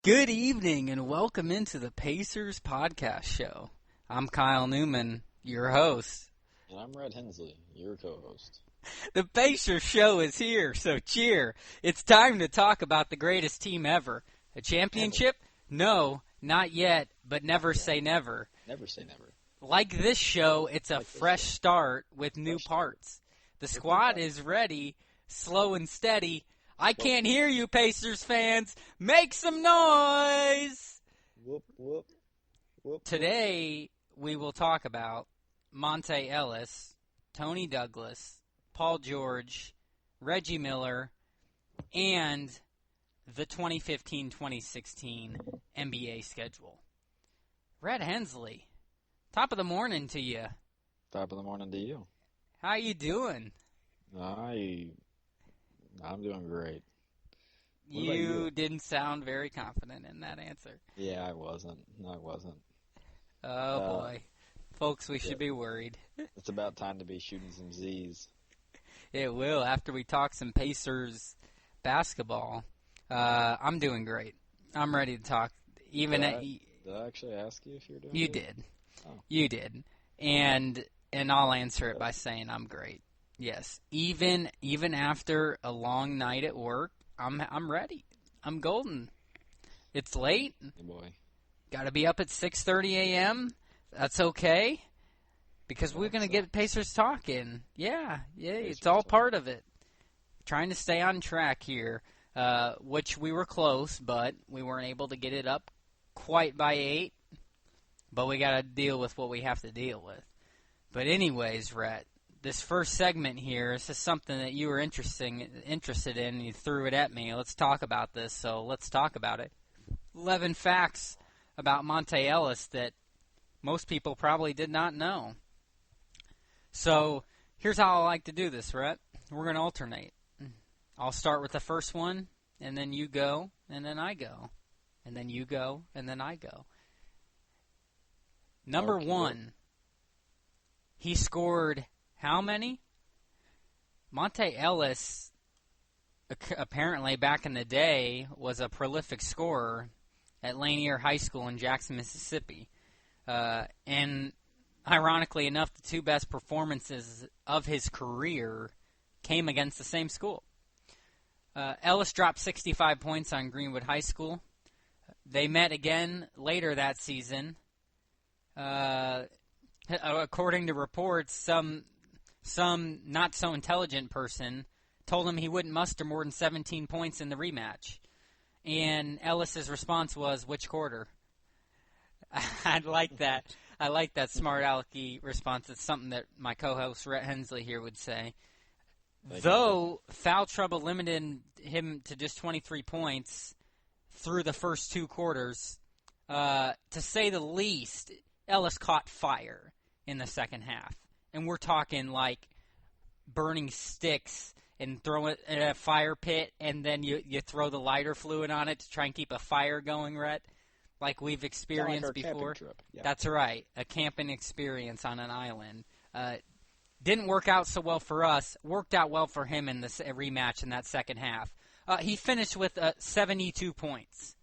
Good evening and welcome into the Pacers Podcast Show. I'm Kyle Newman, your host. And I'm Red Hensley, your co-host. The Pacers Show is here, so cheer. It's time to talk about the greatest team ever. A championship? No, not yet, but never say never. Never say never. Like this show, it's a fresh start with new parts. The squad is ready, slow and steady. I can't hear you, Pacers fans. Make some noise! Whoop, whoop, whoop. Today, we will talk about Monte Ellis, Toney Douglas, Paul George, Reggie Miller, and the 2015-2016 NBA schedule. Red Hensley, top of the morning to you. Top of the morning to you. How you doing? I'm doing great. You didn't sound very confident in that answer. Yeah, I wasn't. No, I wasn't. Oh, boy. Folks, we should be worried. It's about time to be shooting some Z's. It will, after we talk some Pacers basketball. I'm doing great. I'm ready to talk. Did I actually ask you if you're doing You good? did. Oh. You did. And I'll answer it by saying I'm great. Yes. Even after a long night at work, I'm ready. I'm golden. It's late. Hey boy. Got to be up at 6:30 a.m. That's okay, because we're going to get Pacers talking. Yeah, it's all part of it. Trying to stay on track here, which we were close, but we weren't able to get it up quite by 8. But we got to deal with what we have to deal with. But anyways, Rhett, this first segment here, this is something that you were interested in, and you threw it at me. Let's talk about this, so let's talk about it. 11 facts about Monte Ellis that most people probably did not know. So here's how I like to do this, Rhett. We're going to alternate. I'll start with the first one, and then you go, and then I go. And then you go, and then I go. Number 1, he scored how many? Monte Ellis, apparently back in the day, was a prolific scorer at Lanier High School in Jackson, Mississippi. And ironically enough, the two best performances of his career came against the same school. Ellis dropped 65 points on Greenwood High School. They met again later that season. According to reports, some not so intelligent person told him he wouldn't muster more than 17 points in the rematch. And Ellis's response was, "Which quarter?" I like that. I like that smart alecky response. It's something that my co-host Rhett Hensley here would say. Though foul trouble limited him to just 23 points through the first 2 quarters, to say the least, Ellis caught fire in the second half. And we're talking like burning sticks and throw it in a fire pit, and then you throw the lighter fluid on it to try and keep a fire going, Rhett, like we've experienced before. Yeah. That's right, a camping experience on an island. Didn't work out so well for us. Worked out well for him in this rematch in that second half. He finished with 72 points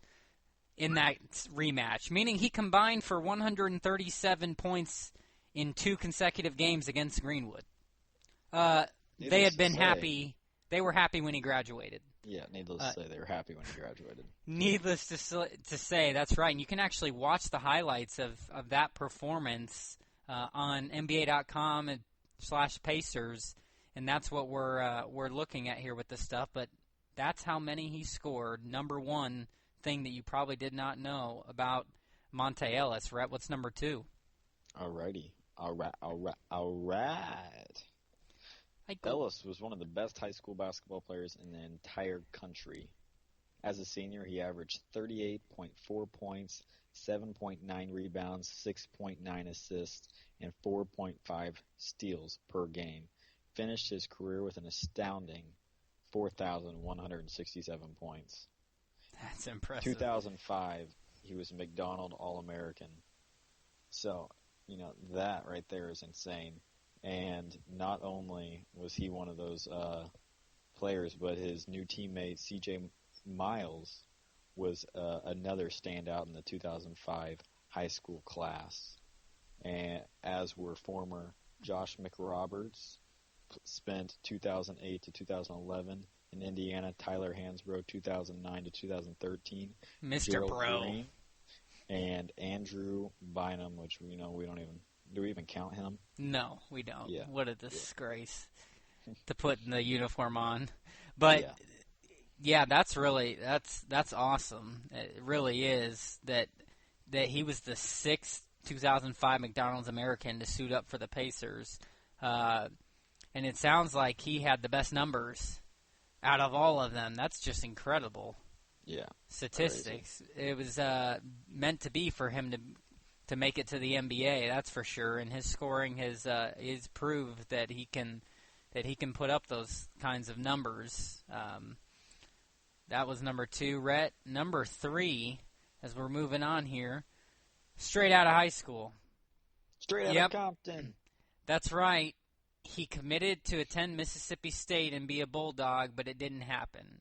in that rematch, meaning he combined for 137 points in 2 consecutive games against Greenwood. They had been happy. They were happy when he graduated. Yeah, needless to say, they were happy when he graduated. Needless to say, that's right. And you can actually watch the highlights of that performance on NBA.com/Pacers, and that's what we're looking at here with this stuff. But that's how many he scored. Number 1 thing that you probably did not know about Monte Ellis. Rhett, what's number 2? Alrighty. All right. Ellis was one of the best high school basketball players in the entire country. As a senior, he averaged 38.4 points, 7.9 rebounds, 6.9 assists, and 4.5 steals per game. Finished his career with an astounding 4,167 points. That's impressive. 2005, he was McDonald All-American. So, that right there is insane. And not only was he one of those players, but his new teammate, C.J. Miles, was another standout in the 2005 high school class. And as were former Josh McRoberts, spent 2008 to 2011 in Indiana, Tyler Hansbrough 2009 to 2013, Mr. Gerald Bro, Green, and Andrew Bynum, which we don't even do we even count him? No, we don't. Yeah. What a disgrace to put the uniform on. But yeah, that's awesome. It really is that he was the 6th 2005 McDonald's American to suit up for the Pacers. And it sounds like he had the best numbers out of all of them. That's just incredible. Yeah. Statistics. Crazy. It was meant to be for him to make it to the NBA, that's for sure. And his scoring has proved that he can put up those kinds of numbers. That was number 2. Rhett, number 3, as we're moving on here, straight out of high school. Straight out of Compton. That's right. He committed to attend Mississippi State and be a Bulldog, but it didn't happen.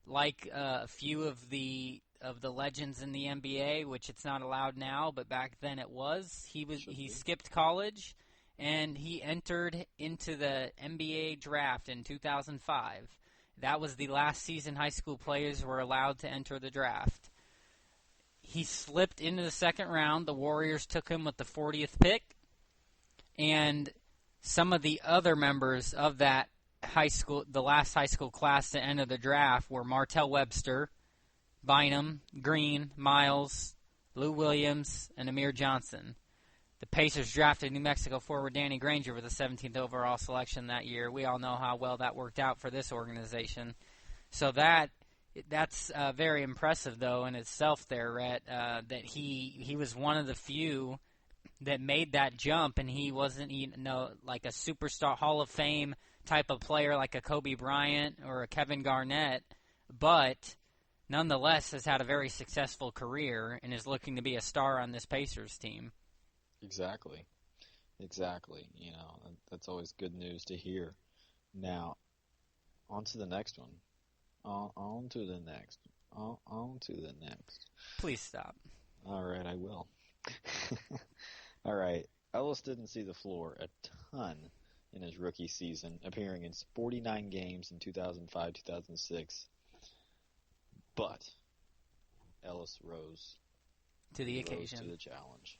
Like a few of the legends in the NBA, which it's not allowed now, but back then it was. He skipped college, and he entered into the NBA draft in 2005. That was the last season high school players were allowed to enter the draft. He slipped into the second round. The Warriors took him with the 40th pick, and some of the other members of that high school, the last high school class to enter the draft, were Martell Webster, Bynum, Green, Miles, Lou Williams, and Amir Johnson. The Pacers drafted New Mexico forward Danny Granger with the 17th overall selection that year. We all know how well that worked out for this organization. So that's very impressive, though, in itself there, Rhett, that he was one of the few that made that jump, and he wasn't like a superstar Hall of Fame type of player like a Kobe Bryant or a Kevin Garnett, but nonetheless has had a very successful career and is looking to be a star on this Pacers team. Exactly. You know, that's always good news to hear. Now, on to the next one. On to the next. Please stop. All right, I will. All right. Ellis didn't see the floor a ton in his rookie season, appearing in 49 games in 2005-2006. But Ellis rose to the occasion, to the challenge.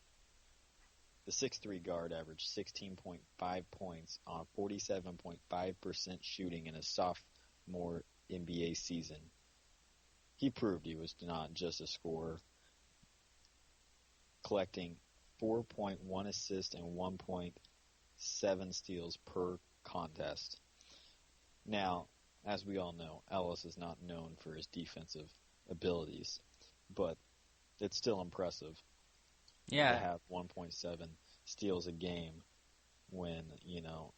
The 6'3" guard averaged 16.5 points on 47.5% shooting in his sophomore NBA season. He proved he was not just a scorer, collecting 4.1 assists and 1.7 steals per contest. Now, as we all know, Ellis is not known for his defensive abilities, but it's still impressive to have 1.7 steals a game when, you know,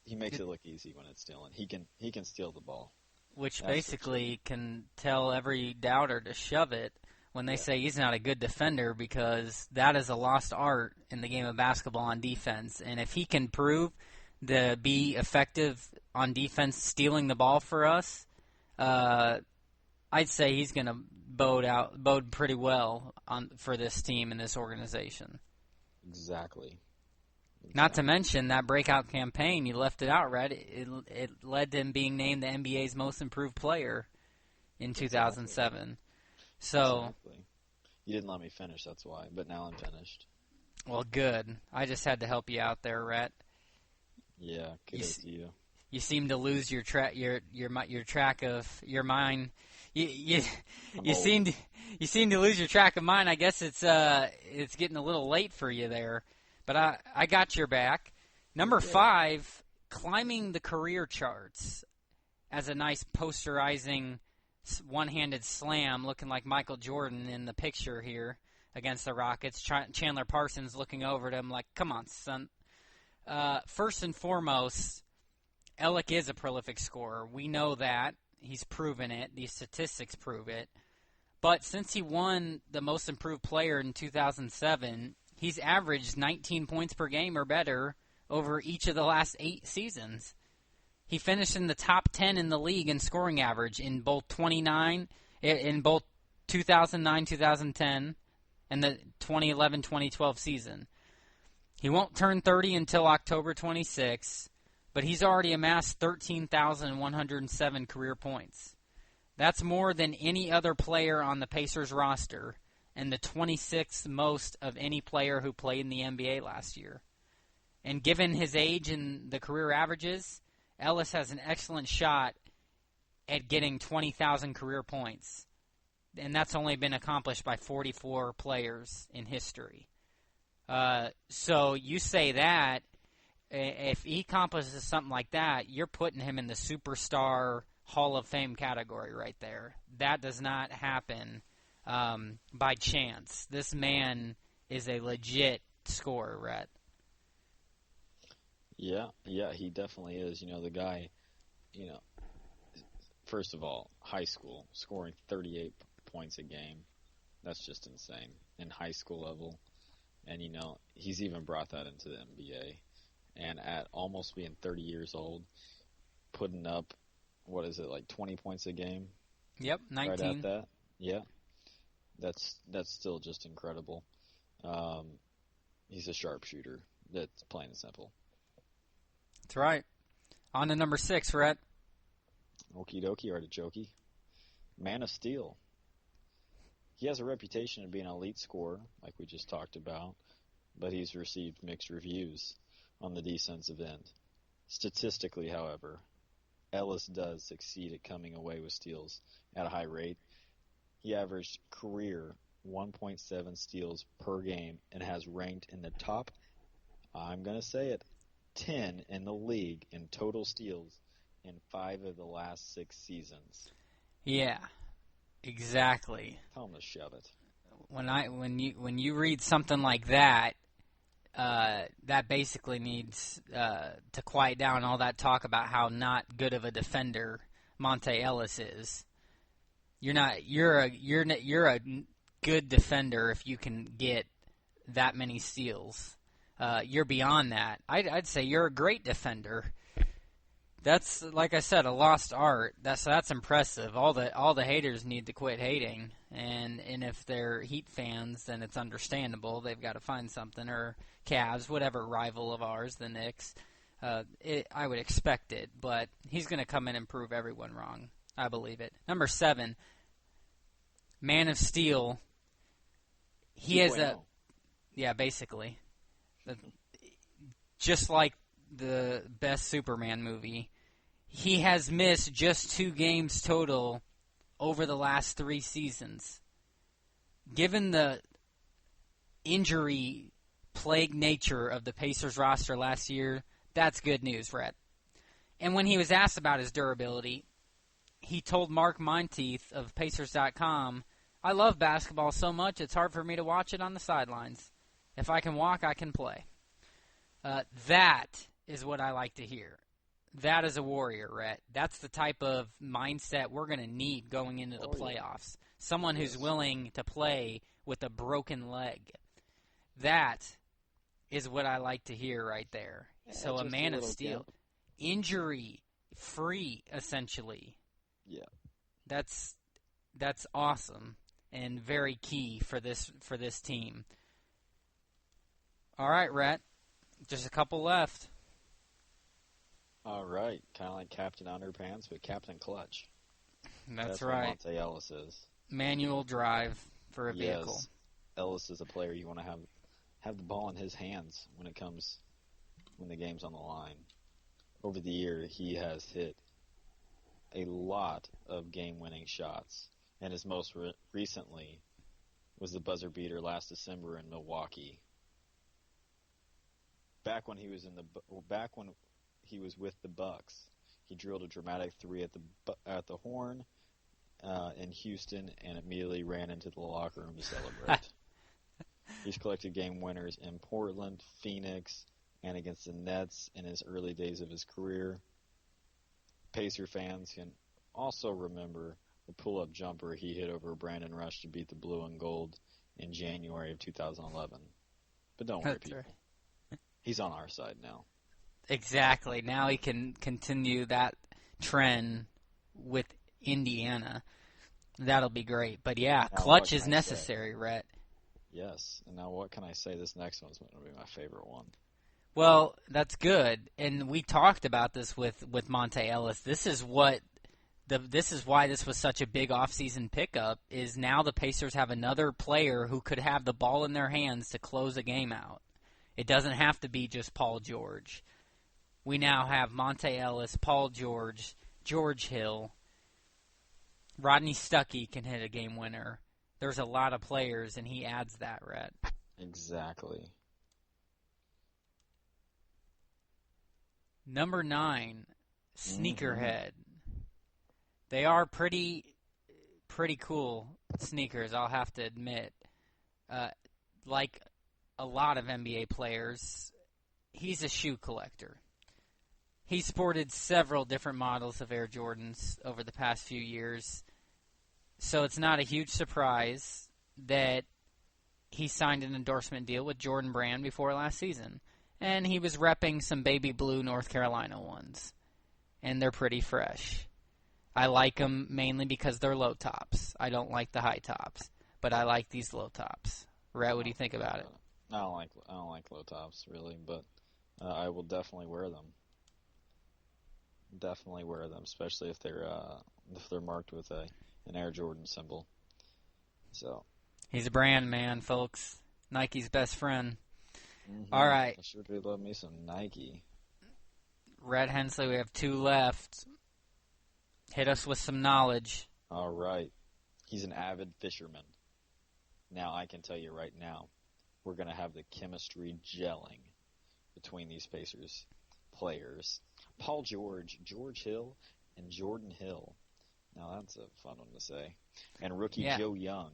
he makes it look easy when it's stealing. He can steal the ball. Which basically can tell every doubter to shove it when they say he's not a good defender, because that is a lost art in the game of basketball on defense. And if he can prove to be effective on defense stealing the ball for us, I'd say he's going to bode pretty well for this team and this organization. Exactly. Not to mention that breakout campaign, you left it out, Red. It led to him being named the NBA's most improved player in 2007. So you didn't let me finish, that's why. But now I'm finished. Well, good. I just had to help you out there, Rhett. Yeah, kudos to you. You seem to lose your track of your mind. You seem to lose your track of mine. I guess it's getting a little late for you there, but I got your back. Number 5, climbing the career charts as a nice posterizing one-handed slam, looking like Michael Jordan in the picture here against the Rockets. Chandler Parsons looking over at him like, "Come on, son." First and foremost, Ellick is a prolific scorer. We know that. He's proven it. These statistics prove it. But since he won the Most Improved Player in 2007, he's averaged 19 points per game or better over each of the last 8 seasons. He finished in the top 10 in the league in scoring average in both 29 in both 2009, 2010, and the 2011-2012 season. He won't turn 30 until October 26, but he's already amassed 13,107 career points. That's more than any other player on the Pacers roster, and the 26th most of any player who played in the NBA last year. And given his age and the career averages, Ellis has an excellent shot at getting 20,000 career points. And that's only been accomplished by 44 players in history. So you say that, if he accomplishes something like that, you're putting him in the superstar Hall of Fame category right there. That does not happen by chance. This man is a legit scorer, Rhett. Yeah, he definitely is. The guy, first of all, high school, scoring 38 points a game. That's just insane in high school level. And, he's even brought that into the NBA. And at almost being 30 years old, putting up, 20 points a game? Yep, 19. Right at that. Yeah. That's still just incredible. He's a sharpshooter. That's plain and simple. That's right. On to number 6, Rhett. Okie dokie, artichoke. Man of Steel. He has a reputation of being an elite scorer, like we just talked about, but he's received mixed reviews on the defensive end. Statistically, however, Ellis does succeed at coming away with steals at a high rate. He averaged career 1.7 steals per game and has ranked in the top, I'm going to say it, 10 in the league in total steals in 5 of the last 6 seasons. Yeah, exactly. Tell him to shove it. When you read something like that, that basically needs to quiet down all that talk about how not good of a defender Monte Ellis is. You're a good defender if you can get that many steals. You're beyond that. I'd say you're a great defender. That's, like I said, a lost art. That's impressive. All the haters need to quit hating, and if they're Heat fans, then it's understandable. They've got to find something, or Cavs, whatever rival of ours, the Knicks. I would expect it, but he's going to come in and prove everyone wrong. I believe it. Number 7, Man of Steel. He has basically, just like the best Superman movie. He has missed just 2 games total over the last 3 seasons. Given the injury-plagued nature of the Pacers roster last year, that's good news, Rhett. And when he was asked about his durability, he told Mark Monteith of Pacers.com, "I love basketball so much it's hard for me to watch it on the sidelines. If I can walk, I can play." That is what I like to hear. That is a warrior, Rhett. That's the type of mindset we're going to need going into the playoffs. Someone who's willing to play with a broken leg. That is what I like to hear right there. So a Man of Steel. Injury-free, essentially. Yeah. That's awesome and very key for this team. All right, Rhett. Just a couple left. All right. Kind of like Captain Underpants, but Captain Clutch. That's right. What Monte Ellis is. Manual drive for a vehicle. Yes. Ellis is a player you want to have the ball in his hands when the game's on the line. Over the year, he has hit a lot of game-winning shots, and his most recently was the buzzer beater last December in Milwaukee. Back when he was with the Bucks, he drilled a dramatic 3 at the horn in Houston and immediately ran into the locker room to celebrate. He's collected game winners in Portland, Phoenix, and against the Nets in his early days of his career. Pacer fans can also remember the pull-up jumper he hit over Brandon Rush to beat the blue and gold in January of 2011. But don't worry, people. Right. He's on our side now. Exactly. Now he can continue that trend with Indiana. That'll be great. But yeah, Now, clutch is necessary, Rhett. Yes. And now what can I say? This next one's going to be my favorite one. Well, that's good. And we talked about this with Monte Ellis. This is why this was such a big offseason pickup, is now the Pacers have another player who could have the ball in their hands to close a game out. It doesn't have to be just Paul George. We now have Monte Ellis, Paul George, George Hill. Rodney Stuckey can hit a game winner. There's a lot of players, and he adds that, Rhett. Exactly. Number 9, Sneakerhead. They are pretty cool sneakers, I'll have to admit. Like a lot of NBA players, he's a shoe collector. He sported several different models of Air Jordans over the past few years, so it's not a huge surprise that he signed an endorsement deal with Jordan Brand before last season. And he was repping some baby blue North Carolina ones, and they're pretty fresh. I like them mainly because they're low tops. I don't like the high tops, but I like these low tops. Rhett, what do you think about it? I don't like low tops really, but I will definitely wear them. Definitely wear them, especially if they're marked with an Air Jordan symbol. So he's a brand man, folks. Nike's best friend. Mm-hmm. All right. I sure do love me some Nike. Rhett Hensley, we have 2 left. Hit us with some knowledge. All right. He's an avid fisherman. Now, I can tell you right now, we're going to have the chemistry gelling between these Pacers players. Paul George, George Hill, and Jordan Hill. Now, that's a fun one to say. And rookie Joe Young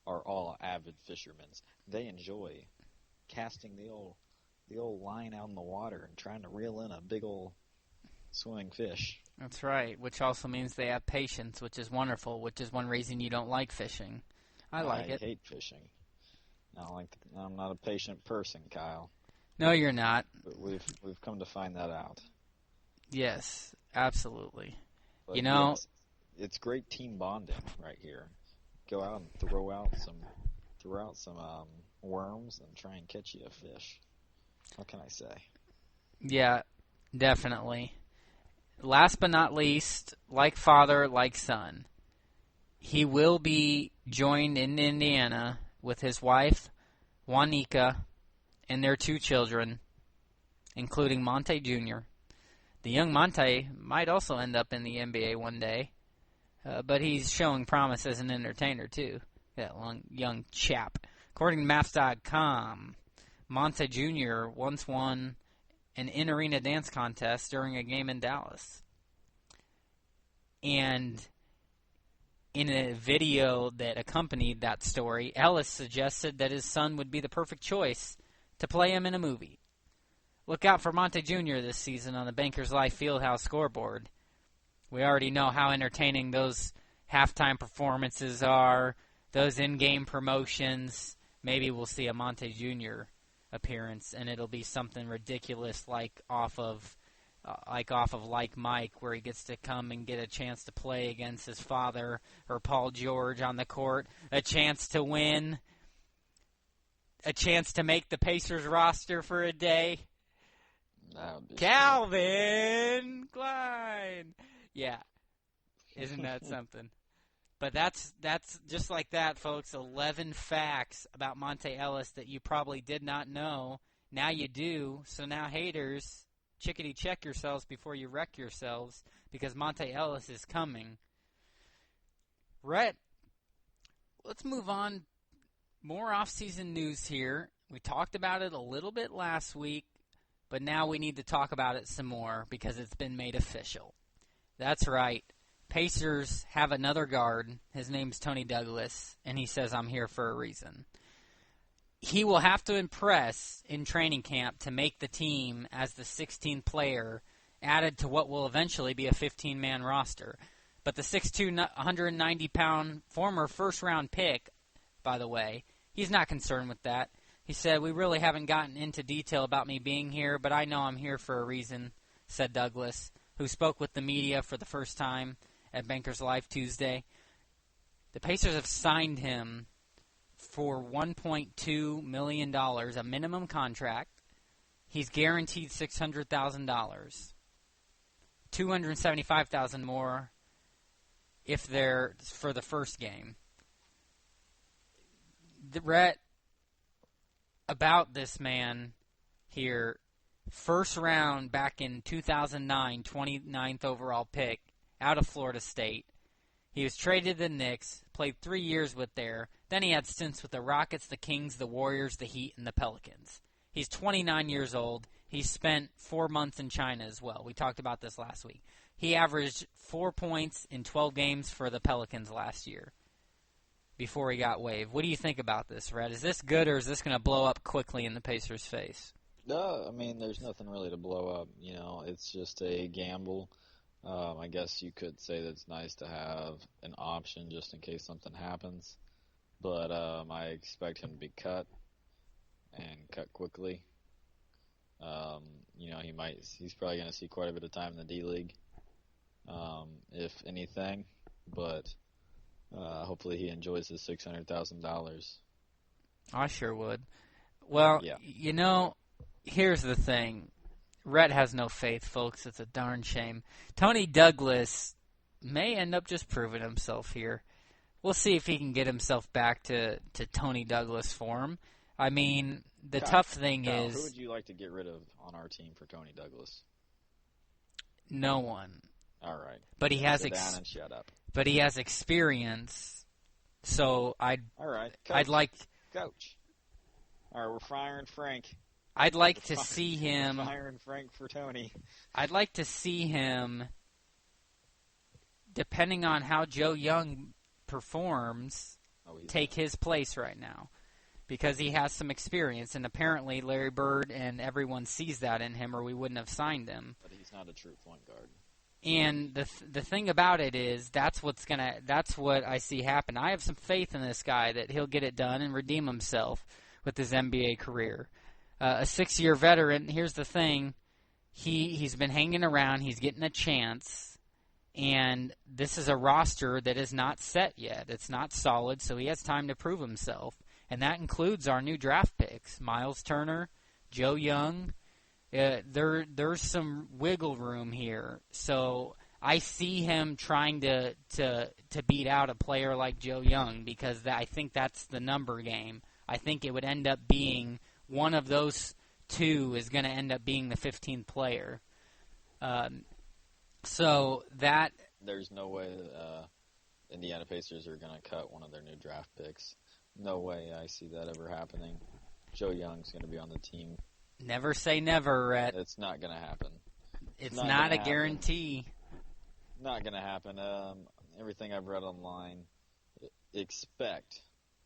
are all avid fishermen. They enjoy casting the old line out in the water and trying to reel in a big old swimming fish. That's right, which also means they have patience, which is wonderful, which is one reason you don't like fishing. I like it. I hate fishing. I'm not a patient person, Kyle. No, you're not. But we've come to find that out. Yes, absolutely. But you know, it's great team bonding right here. Go out and throw out some worms and try and catch you a fish. What can I say? Yeah, definitely. Last but not least, like father, like son, he will be joined in Indiana with his wife, Juanica, and their 2 children, including Monte Jr. The young Monte might also end up in the NBA one day, but he's showing promise as an entertainer, too, that young chap. According to Maps.com, Monte Jr. once won an in-arena dance contest during a game in Dallas. And in a video that accompanied that story, Ellis suggested that his son would be the perfect choice to play him in a movie. Look out for Monte Jr. this season on the Bankers Life Fieldhouse scoreboard. We already know how entertaining those halftime performances are, those in-game promotions. Maybe we'll see a Monte Jr. appearance, and it'll be something ridiculous like off of Like Mike, where he gets to come and get a chance to play against his father or Paul George on the court, a chance to win, a chance to make the Pacers roster for a day. Calvin Klein. Yeah. Isn't that something? But that's just like that, folks. 11 facts about Monte Ellis that you probably did not know. Now you do. So now, haters, chickadee check yourselves before you wreck yourselves, because Monte Ellis is coming. Rhett, let's move on. More off-season news here. We talked about it a little bit last week, but now we need to talk about it some more because it's been made official. That's right. Pacers have another guard. His name's Toney Douglas, and he says, I'm here for a reason. He will have to impress in training camp to make the team as the 16th player added to what will eventually be a 15-man roster. But the 6'2", 190-pound former first-round pick, by the way, he's not concerned with that. He said, we really haven't gotten into detail about me being here, but I know I'm here for a reason, said Douglas, who spoke with the media for the first time at Bankers Life Tuesday. The Pacers have signed him for $1.2 million, a minimum contract. He's guaranteed $600,000, $275,000 more if they're for the first game. Rhett, about this man here, first round back in 2009, 29th overall pick out of Florida State. He was traded to the Knicks, played 3 years with there. Then he had stints with the Rockets, the Kings, the Warriors, the Heat, and the Pelicans. He's 29 years old. He spent 4 months in China as well. We talked about this last week. He averaged 4 points in 12 games for the Pelicans last year before he got waived. What do you think about this, Red? Is this good, or is this going to blow up quickly in the Pacers' face? No, I mean, there's nothing really to blow up. It's just a gamble. I guess you could say that it's nice to have an option just in case something happens. But I expect him to be cut and cut quickly. He's probably going to see quite a bit of time in the D-League, if anything. But hopefully he enjoys his $600,000. I sure would. Well, yeah. Here's the thing. Rhett has no faith, folks. It's a darn shame. Toney Douglas may end up just proving himself here. We'll see if he can get himself back to Toney Douglas form. I mean, the tough thing is... Who would you like to get rid of on our team for Toney Douglas? No one. All right. But he has Sit down and shut up. But he has experience, so All right. Coach. I'd like... Coach. All right, we're firing Frank. I'd like to see him... Firing Frank for Toney. I'd like to see him, depending on how Joe Young performs, take his place right now. Because he has some experience, and apparently Larry Bird and everyone sees that in him, or we wouldn't have signed him. But he's not a true point guard. And the thing about it is, that's what I see happen. I have some faith in this guy that he'll get it done and redeem himself with his NBA career. A 6-year veteran. Here's the thing: he's been hanging around. He's getting a chance, and this is a roster that is not set yet. It's not solid, so he has time to prove himself. And that includes our new draft picks, Miles Turner, Joe Young. There's some wiggle room here. So I see him trying to beat out a player like Joe Young because I think that's the number game. I think it would end up being one of those two is going to end up being the 15th player. So that... There's no way Indiana Pacers are going to cut one of their new draft picks. No way I see that ever happening. Joe Young's going to be on the team. Never say never, Rhett. It's not going to happen. It's not a guarantee. Not going to happen. Everything I've read online, expect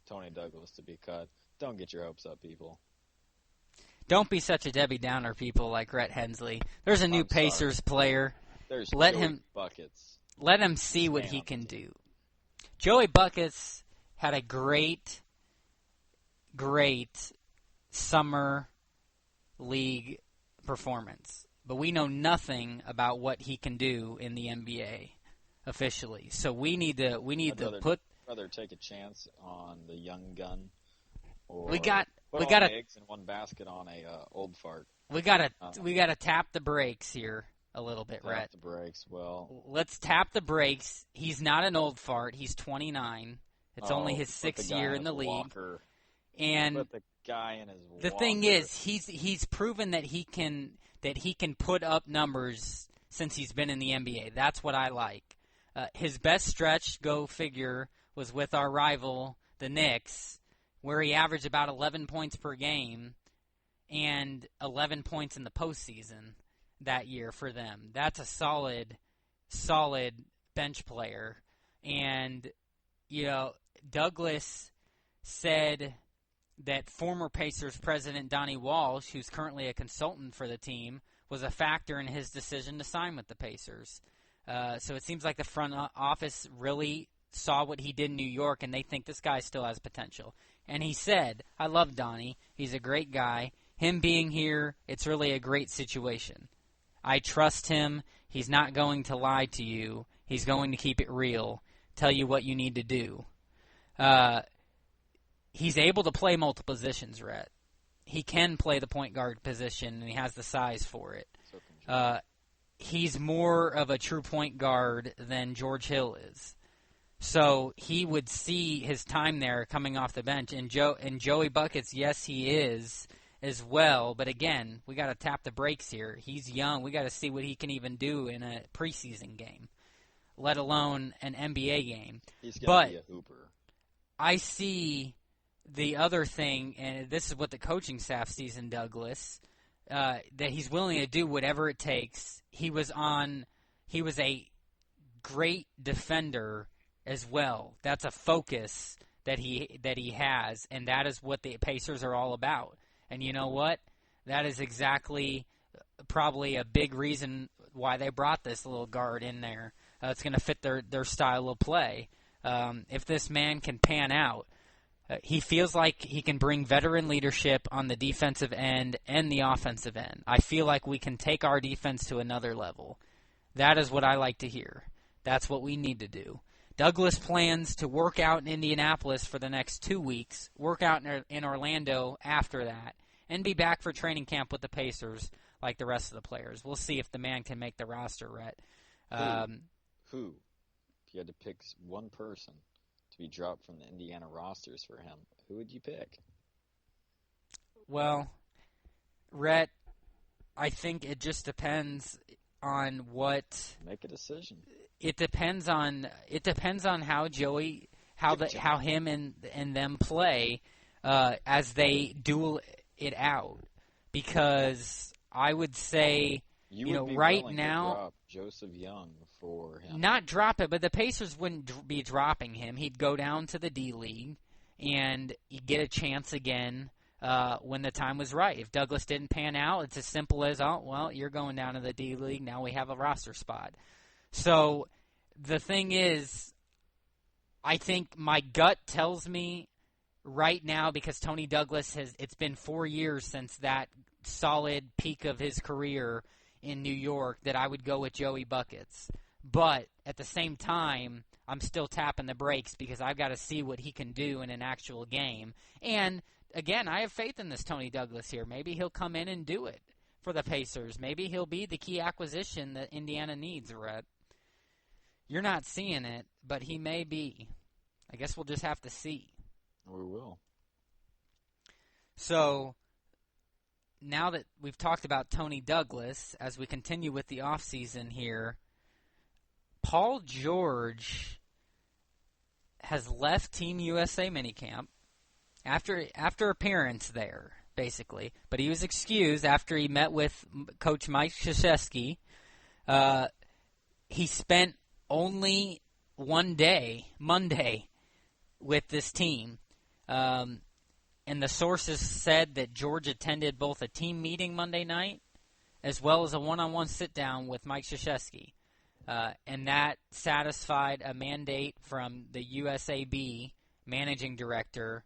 Toney Douglas to be cut. Don't get your hopes up, people. Don't be such a Debbie Downer, people, like Rhett Hensley. There's a new Pacers player. There's Buckets. Let him see what he can do. Joey Buckets had a great summer league performance, but we know nothing about what he can do in the NBA officially. So we need to rather take a chance on the young gun, or we got eggs in one basket on a old fart. We gotta tap the brakes here a little bit, Rhett. Tap the brakes. Well, let's tap the brakes. He's not an old fart. He's 29. It's only his 6th year in the league. Walker. And put the guy in his the walker. thing is, he's proven that he can put up numbers since he's been in the NBA. That's what I like. His best stretch, go figure, was with our rival, the Knicks, where he averaged about 11 points per game and 11 points in the postseason that year for them. That's a solid bench player. And, Douglas said that former Pacers president Donnie Walsh, who's currently a consultant for the team, was a factor in his decision to sign with the Pacers. So it seems like the front office really saw what he did in New York, and they think this guy still has potential. And he said, I love Donnie. He's a great guy. Him being here, it's really a great situation. I trust him. He's not going to lie to you. He's going to keep it real, tell you what you need to do. he's able to play multiple positions, Rhett. He can play the point guard position, and he has the size for it. He's more of a true point guard than George Hill is. So he would see his time there coming off the bench. And Joey Buckets, yes, he is as well. But again, we got to tap the brakes here. He's young. We got to see what he can even do in a preseason game, let alone an NBA game. He's going to be a hooper. I see the other thing, and this is what the coaching staff sees in Douglas, that he's willing to do whatever it takes. He was a great defender as well. That's a focus that he has, and that is what the Pacers are all about. And you know what? That is exactly probably a big reason why they brought this little guard in there. It's going to fit their style of play. If this man can pan out, he feels like he can bring veteran leadership on the defensive end and the offensive end. I feel like we can take our defense to another level. That is what I like to hear. That's what we need to do. Douglas plans to work out in Indianapolis for the next 2 weeks, work out in Orlando after that, and be back for training camp with the Pacers like the rest of the players. We'll see if the man can make the roster, Rhett. Who? If you had to pick one person to be dropped from the Indiana rosters for him, who would you pick? Well, Rhett, I think it just depends on what. Make a decision. It depends on how Joey, how him and them play as they duel it out. Because I would say, you would be right willing now, to drop Joseph Young for him. Not drop it, but the Pacers wouldn't be dropping him. He'd go down to the D League and he'd get a chance again when the time was right. If Douglas didn't pan out, it's as simple as, oh, well, you're going down to the D League. Now we have a roster spot. So the thing is, I think my gut tells me right now, because Toney Douglas it's been 4 years since that solid peak of his career in New York, that I would go with Joey Buckets. But at the same time, I'm still tapping the brakes because I've got to see what he can do in an actual game. And again, I have faith in this Toney Douglas here. Maybe he'll come in and do it for the Pacers. Maybe he'll be the key acquisition that Indiana needs, Rhett. You're not seeing it, but he may be. I guess we'll just have to see. We will. So, now that we've talked about Toney Douglas, as we continue with the offseason here, Paul George has left Team USA minicamp after appearance there, basically. But he was excused after he met with Coach Mike Krzyzewski. He spent only one day, Monday, with this team. And the sources said that George attended both a team meeting Monday night as well as a one-on-one sit-down with Mike Krzyzewski. And that satisfied a mandate from the USAB managing director,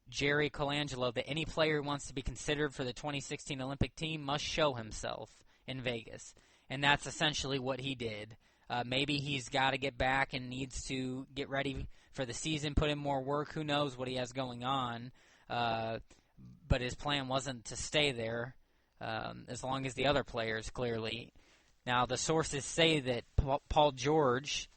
Jerry Colangelo, that any player who wants to be considered for the 2016 Olympic team must show himself in Vegas. And that's essentially what he did. Maybe he's got to get back and needs to get ready for the season, put in more work. Who knows what he has going on. But his plan wasn't to stay there as long as the other players, clearly. Now, the sources say that Paul George,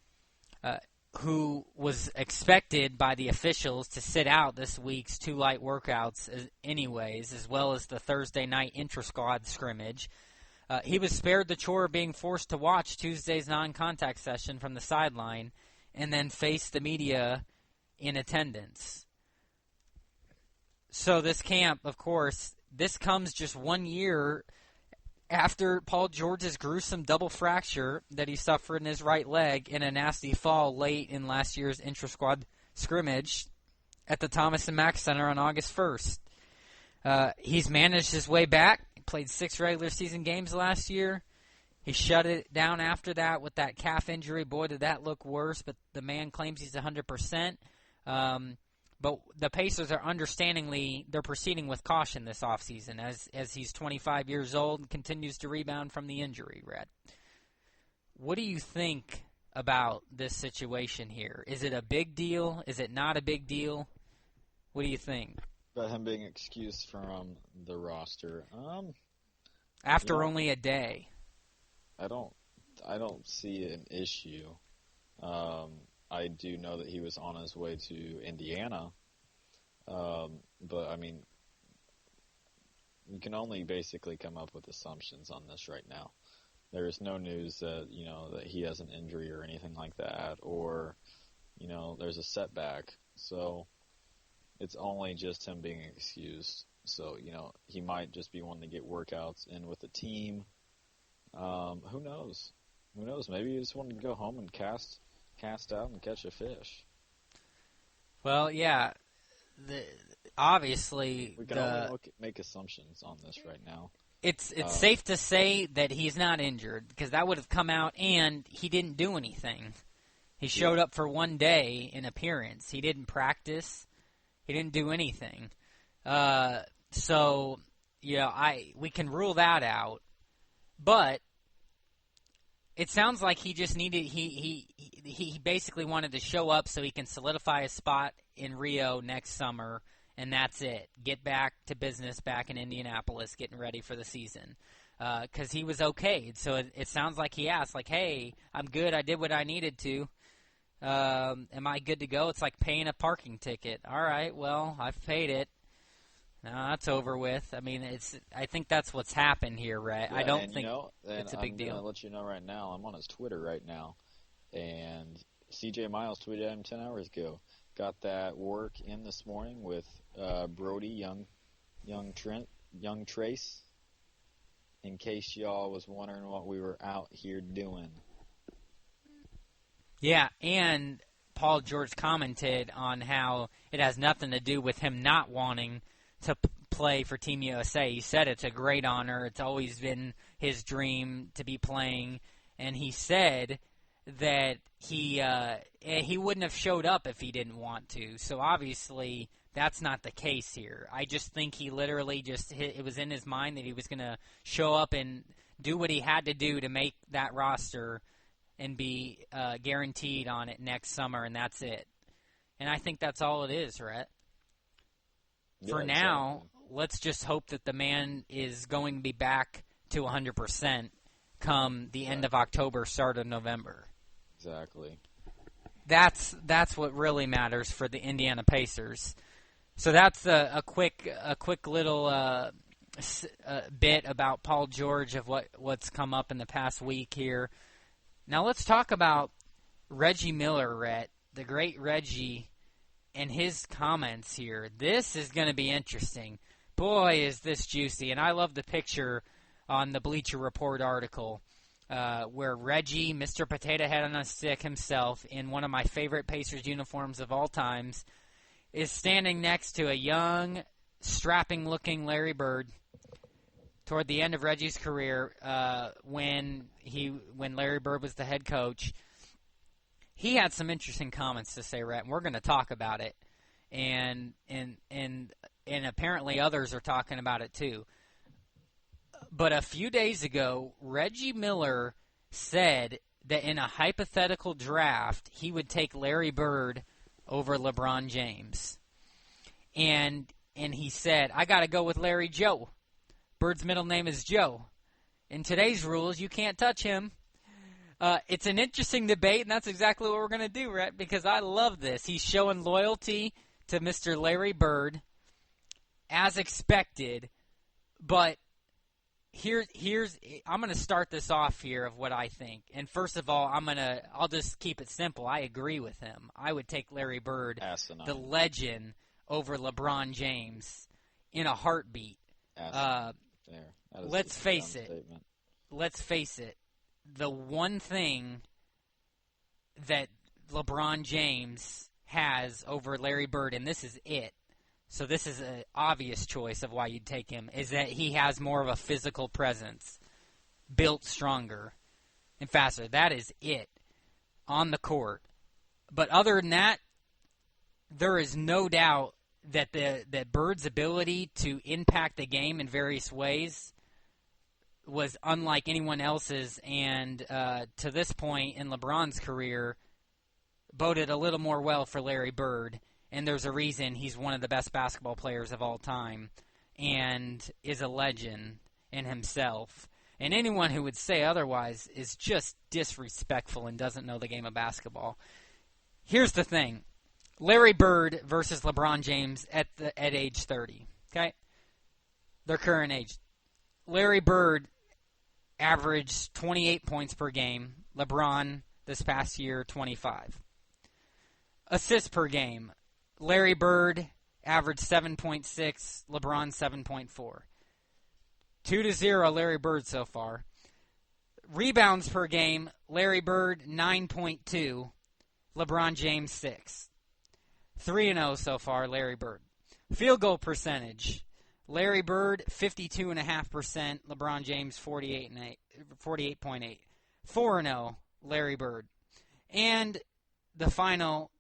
who was expected by the officials to sit out this week's two light workouts anyways, as well as the Thursday night intra-squad scrimmage, he was spared the chore of being forced to watch Tuesday's non-contact session from the sideline and then face the media in attendance. So this camp, of course, this comes just 1 year after Paul George's gruesome double fracture that he suffered in his right leg in a nasty fall late in last year's intra-squad scrimmage at the Thomas & Mack Center on August 1st. He's managed his way back. He played 6 regular season games last year. He shut it down after that with that calf injury. Boy, did that look worse, but the man claims he's 100%. But the Pacers are they're proceeding with caution this offseason as he's 25 years old and continues to rebound from the injury, Red. What do you think about this situation here? Is it a big deal? Is it not a big deal? What do you think? About him being excused from the roster. After only a day. I don't see an issue. I do know that he was on his way to Indiana. But I mean, you can only basically come up with assumptions on this right now. There is no news that, that he has an injury or anything like that, or, there's a setback. So it's only just him being excused. So, he might just be wanting to get workouts in with the team. Who knows? Who knows? Maybe he just wanted to go home and cast out and catch a fish. Well, yeah. Obviously, we can only make assumptions on this right now. It's safe to say that he's not injured, because that would have come out, and he didn't do anything. He showed up for one day in appearance. He didn't practice. He didn't do anything. So, we can rule that out. But it sounds like he just needed he basically wanted to show up so he can solidify a spot in Rio next summer, and that's it. Get back to business back in Indianapolis, getting ready for the season. Because he was okayed. So it sounds like he asked, like, hey, I'm good. I did what I needed to. Am I good to go? It's like paying a parking ticket. All right, well, I've paid it. No, that's over with. I mean, I think that's what's happened here, Rhett. Yeah, I don't think it's a big deal. I'm going to let you know right now. I'm on his Twitter right now. And CJ Miles tweeted at him 10 hours ago. Got that work in this morning with Brody, young Trace. In case y'all was wondering what we were out here doing. Yeah, and Paul George commented on how it has nothing to do with him not wanting to play for Team USA. He said it's a great honor. It's always been his dream to be playing. And he said that he wouldn't have showed up if he didn't want to. So obviously that's not the case here. I just think he literally it was in his mind that he was going to show up and do what he had to do to make that roster and be guaranteed on it next summer, and that's it. And I think that's all it is, Rhett. For now, let's just hope that the man is going to be back to 100% come the end of October, start of November. Exactly. That's what really matters for the Indiana Pacers. So that's a quick little bit about Paul George of what's come up in the past week here. Now let's talk about Reggie Miller, Rhett, the great Reggie, and his comments here. This is going to be interesting. Boy, is this juicy. And I love the picture on the Bleacher Report article where Reggie, Mr. Potato Head on a Stick himself, in one of my favorite Pacers uniforms of all times, is standing next to a young, strapping-looking Larry Bird toward the end of Reggie's career when Larry Bird was the head coach. He had some interesting comments to say, Rhett, and we're going to talk about it. And apparently others are talking about it too. But a few days ago, Reggie Miller said that in a hypothetical draft, he would take Larry Bird over LeBron James. And he said, I got to go with Larry Joe. Bird's middle name is Joe. In today's rules, you can't touch him. It's an interesting debate, and that's exactly what we're going to do, Rhett, because I love this. He's showing loyalty to Mr. Larry Bird, as expected, but I'm going to start this off here of what I think. And first of all, I'll just keep it simple. I agree with him. I would take Larry Bird, the legend, over LeBron James in a heartbeat. Let's face it. The one thing that LeBron James has over Larry Bird, and this is it, so this is an obvious choice of why you'd take him, is that he has more of a physical presence, built stronger and faster. That is it on the court. But other than that, there is no doubt that Bird's ability to impact the game in various ways was unlike anyone else's, and to this point in LeBron's career, boded a little more well for Larry Bird. And there's a reason he's one of the best basketball players of all time and is a legend in himself. And anyone who would say otherwise is just disrespectful and doesn't know the game of basketball. Here's the thing. Larry Bird versus LeBron James at age 30. Okay? Their current age. Larry Bird averaged 28 points per game. LeBron this past year, 25. Assists per game. Larry Bird averaged 7.6, LeBron 7.4. 2-0 Larry Bird so far. Rebounds per game, Larry Bird 9.2, LeBron James 6. 3-0 so far, Larry Bird. Field goal percentage, Larry Bird 52.5%, LeBron James 48.8. 4-0 Larry Bird. And the final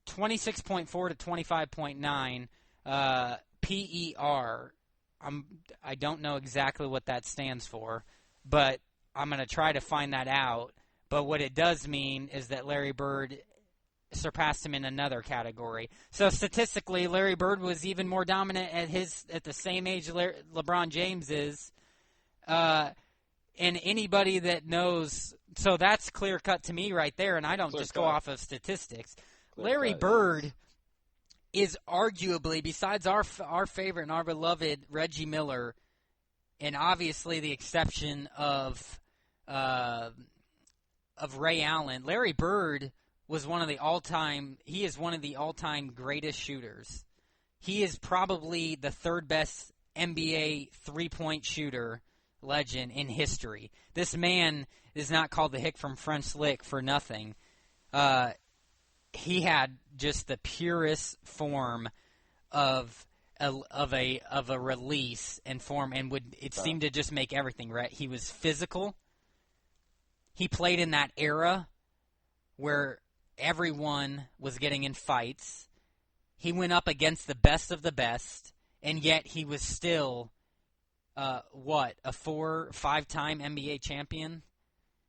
26.4 to 25.9 PER. I don't know exactly what that stands for, but I'm going to try to find that out. But what it does mean is that Larry Bird surpassed him in another category. So statistically, Larry Bird was even more dominant at the same age LeBron James is. And anybody that knows, so that's clear cut to me right there, and I don't just go off of statistics. Larry Bird is arguably, besides our favorite and our beloved Reggie Miller, and obviously the exception of Ray Allen, Larry Bird was one of the all-time greatest shooters. He is probably the third best NBA three-point shooter legend in history. This man is not called the Hick from French Lick for nothing. He had just the purest form of a release and form, and it seemed to just make everything right. He was physical. He played in that era where everyone was getting in fights. He went up against the best of the best, and yet he was still a 4-5-time NBA champion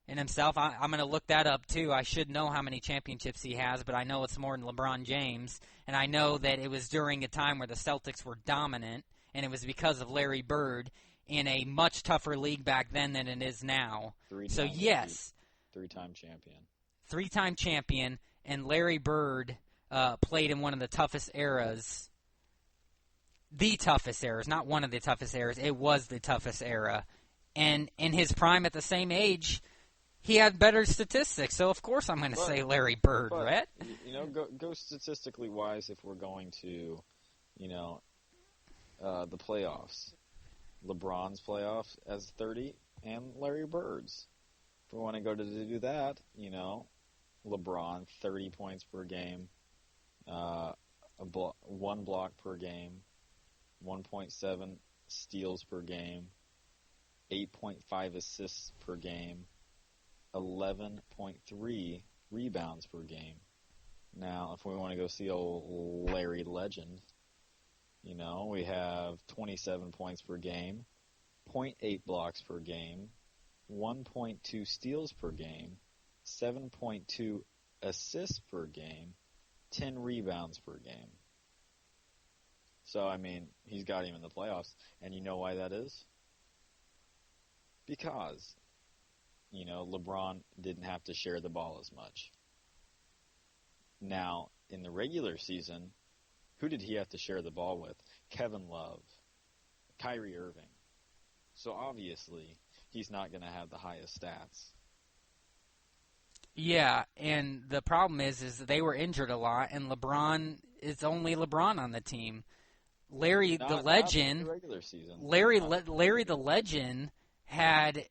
in himself. I'm going to look that up too. I should know how many championships he has, but I know it's more than LeBron James, and I know that it was during a time where the Celtics were dominant, and it was because of Larry Bird in a much tougher league back then than it is now. Three-time champion, and Larry Bird played in one of the toughest eras. The toughest eras, not one of the toughest eras. It was the toughest era. And in his prime at the same age, he had better statistics. So, of course, I'm going to say Larry Bird, right? Go statistically wise if we're going to, the playoffs. LeBron's playoffs as 30 and Larry Bird's. If we want to go to do that, LeBron, 30 points per game, 1 block per game, 1.7 steals per game, 8.5 assists per game, 11.3 rebounds per game. Now, if we want to go see old Larry Legend, we have 27 points per game, 0.8 blocks per game, 1.2 steals per game, 7.2 assists per game, 10 rebounds per game. So, he's got him in the playoffs. And you know why that is? Because, LeBron didn't have to share the ball as much. Now, in the regular season, who did he have to share the ball with? Kevin Love, Kyrie Irving. So, obviously, he's not going to have the highest stats. Yeah, and the problem is that they were injured a lot, and it's only LeBron on the team. Larry the Legend, Larry the Legend had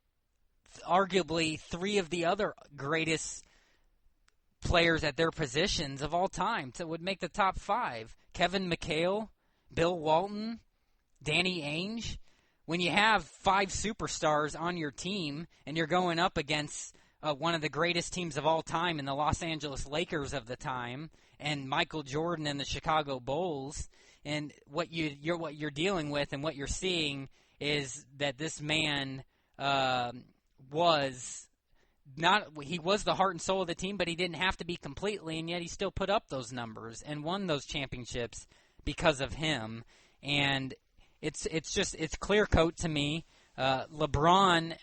arguably three of the other greatest players at their positions of all time. So it would make the top five. Kevin McHale, Bill Walton, Danny Ainge. When you have five superstars on your team and you're going up against one of the greatest teams of all time in the Los Angeles Lakers of the time and Michael Jordan and the Chicago Bulls, and what you're dealing with and what you're seeing is that this man was he was the heart and soul of the team, but he didn't have to be completely, and yet he still put up those numbers and won those championships because of him. And it's clear coat to me. LeBron,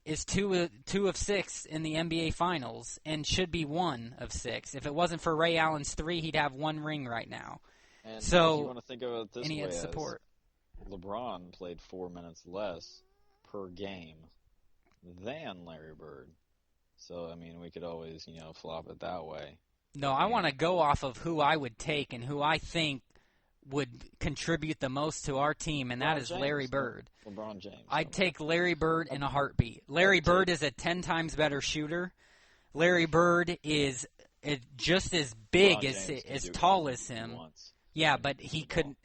is two of 6 in the NBA Finals and should be 1 of 6. If it wasn't for Ray Allen's 3, he'd have 1 ring right now. And so, if you want to think of it this and he way, had support. LeBron played 4 minutes less per game than Larry Bird. So, I mean, we could always, flop it that way. No, I want to go off of who I would take and who I think would contribute the most to our team, and that is Larry Bird. LeBron James. I'd take Larry Bird in a heartbeat. Larry Bird is a 10 times better shooter. Larry Bird is just as big, as tall as him. Yeah, but he couldn't.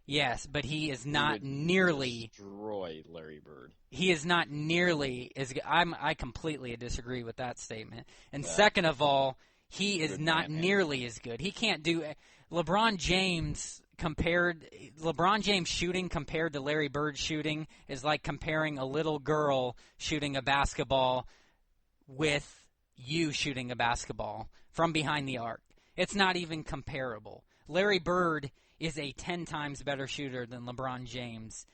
Yes, but he is not nearly destroy Larry Bird. He is not nearly as good. I completely disagree with that statement. And second of all, he is not nearly as good. He can't do LeBron James shooting compared to Larry Bird shooting is like comparing a little girl shooting a basketball with you shooting a basketball from behind the arc. It's not even comparable. Larry Bird is a 10 times better shooter than LeBron James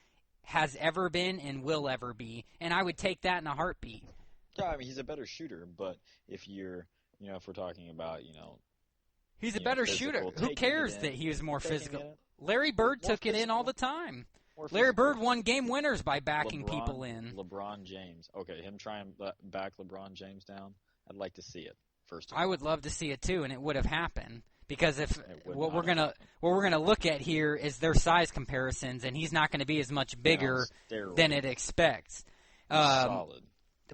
has ever been and will ever be, and I would take that in a heartbeat. Yeah, I mean, he's a better shooter, but if you're, if we're talking about, he's a better shooter. Who cares that he was more physical? Larry Bird took it in all the time. Larry Bird won game winners by backing people in. LeBron James. Okay, him trying to back LeBron James down, I'd like to see it, first of all. I would love to see it, too, and it would have happened. Because what we're gonna look at here is their size comparisons, and he's not going to be as much bigger than it expects. Solid.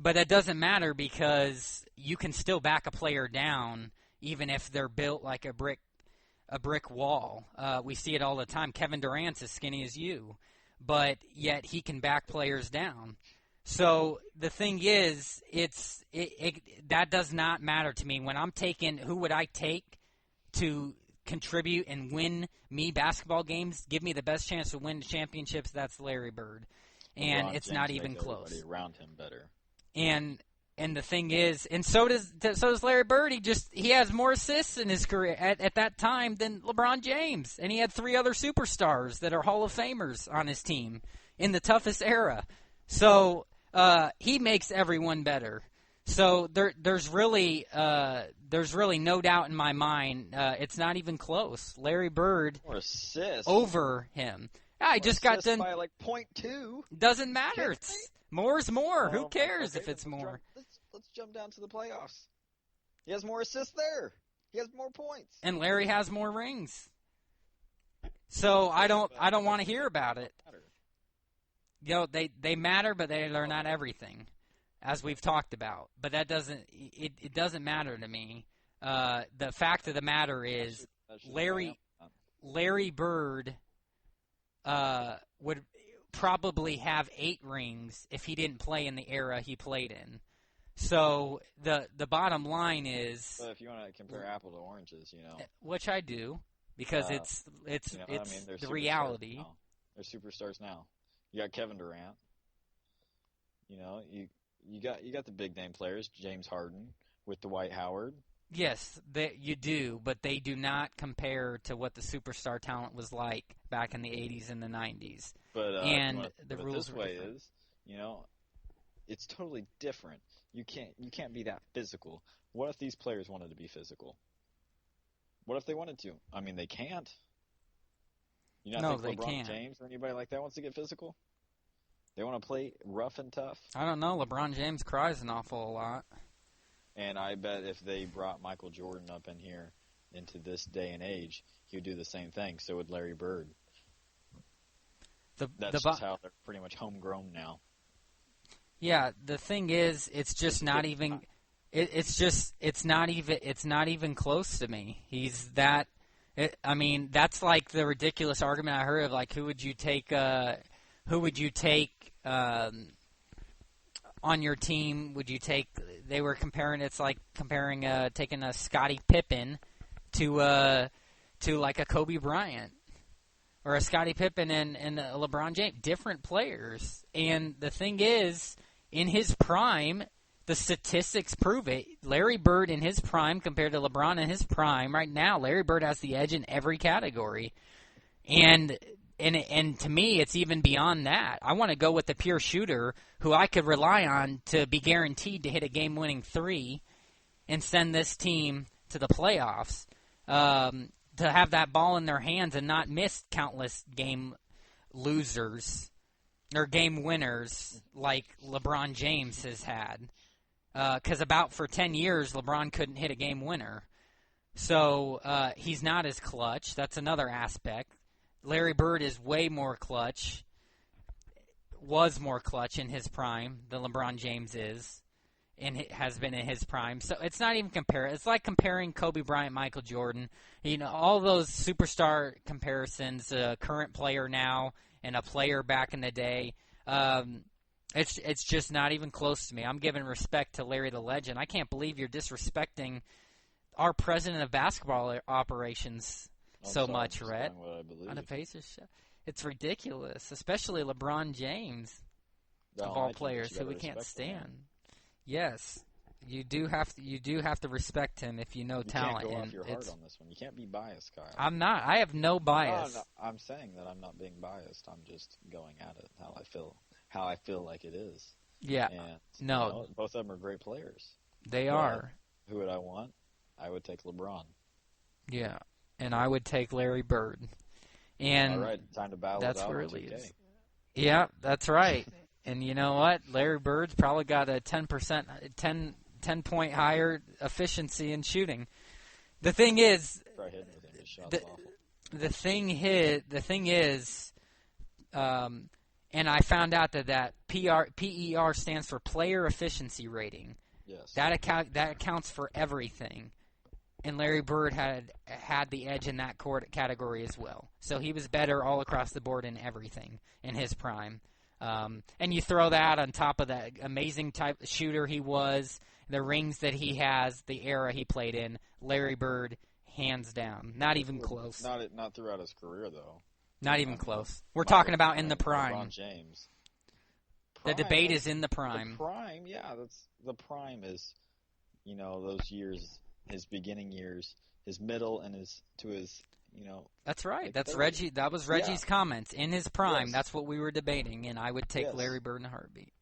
But that doesn't matter because you can still back a player down even if they're built like a brick wall. We see it all the time. Kevin Durant's as skinny as you, but yet he can back players down. So the thing is, that does not matter to me. When I'm taking, who would I take to contribute and win me basketball games, give me the best chance to win the championships, that's Larry Bird. And it's not even close. Everybody around him better. And the thing is, and so does Larry Bird. He has more assists in his career at that time than LeBron James. And he had 3 other superstars that are Hall of Famers on his team in the toughest era. So he makes everyone better. So there's really no doubt in my mind. It's not even close. Larry Bird more assists over him. I just got done by like 0.2. Doesn't matter. More's more. Who cares if it's more? Let's jump down to the playoffs. He has more assists there. He has more points. And Larry has more rings. So I don't want to hear about it. They matter, but they're not everything, as we've talked about. But that it doesn't matter to me. The fact of the matter is Larry Bird would probably have 8 rings if he didn't play in the era he played in. So the bottom line is, so if you want to compare apple to oranges, which I do, because it's the reality. Now. They're superstars now. You got Kevin Durant. You got the big name players, James Harden with Dwight Howard. Yes, you do, but they do not compare to what the superstar talent was like back in the 80s and the 90s. But the rules this way is, it's totally different. You can't be that physical. What if these players wanted to be physical? What if they wanted to? I mean, they can't. No, they LeBron can't. James or anybody like that wants to get physical? They want to play rough and tough? I don't know. LeBron James cries an awful lot. And I bet if they brought Michael Jordan up in here into this day and age, he would do the same thing. So would Larry Bird. That's just how they're pretty much homegrown now. Yeah, the thing is, it's just not even. It's not even close to me. He's that. That's like the ridiculous argument I heard of, like, who would you take on your team? Would you take? They were comparing. It's like comparing taking a Scottie Pippen to like a Kobe Bryant or a Scottie Pippen and a LeBron James, different players. And the thing is, in his prime, the statistics prove it. Larry Bird in his prime compared to LeBron in his prime, right now, Larry Bird has the edge in every category. And to me, it's even beyond that. I want to go with the pure shooter who I could rely on to be guaranteed to hit a game-winning three and send this team to the playoffs. To have that ball in their hands and not miss countless game losers or game winners like LeBron James has had. Because about for 10 years, LeBron couldn't hit a game winner. So he's not as clutch. That's another aspect. Larry Bird is way more clutch, was more clutch in his prime than LeBron James is, and has been in his prime. So it's not even comparing. It's like comparing Kobe Bryant, Michael Jordan. You know, all those superstar comparisons, current player now and a player back in the day. It's just not even close to me. I'm giving respect to Larry the Legend. I can't believe you're disrespecting our president of basketball operations much, Rhett. On a Pacers show. It's ridiculous, especially LeBron James, of all players, who we can't stand. Yes, you do have to respect him if you know talent. You can't go off your heart on this one. You can't be biased, Kyle. I'm not. I have no bias. No, I'm saying that I'm not being biased. I'm just going at it how I feel like it is. Yeah. And, no. Both of them are great players. They are. Who would I want? I would take LeBron. Yeah, and I would take Larry Bird. And all right, time to battle that's it out where on it 2K. leads. Yeah, that's right. And you know what? Larry Bird's probably got a 10 point higher efficiency in shooting. The thing is, the thing is, and I found out that PER stands for player efficiency rating. Yes. That accounts for everything. And Larry Bird had the edge in that category as well. So he was better all across the board in everything in his prime. And you throw that on top of that amazing type of shooter he was, the rings that he has, the era he played in, Larry Bird, hands down. Not even close. Not throughout his career, though. Not even close. We're talking about in the prime. LeBron James. The debate is in the prime. The prime, yeah. The prime is, those years, his beginning years, his middle, and his. That's right. Like that's 30. Reggie. That was Reggie's comments in his prime. Yes. That's what we were debating, and I would take Yes. Larry Bird in a heartbeat.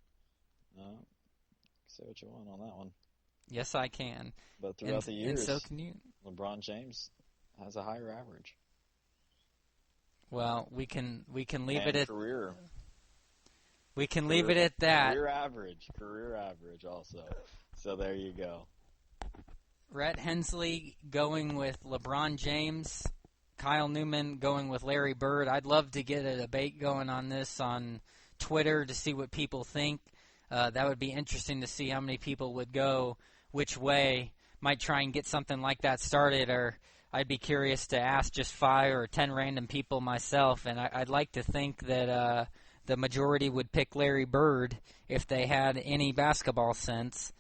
Say what you want on that one. Yes, I can. But throughout the years, and so can you. LeBron James has a higher average. Well, we can leave and it at career. We can leave it at that. Career average also. So there you go. Rhett Hensley going with LeBron James, Kyle Newman going with Larry Bird. I'd love to get a debate going on this on Twitter to see what people think. That would be interesting to see how many people would go which way. Might try and get something like that started, or I'd be curious to ask just 5 or 10 random people myself, and I'd like to think that the majority would pick Larry Bird if they had any basketball sense.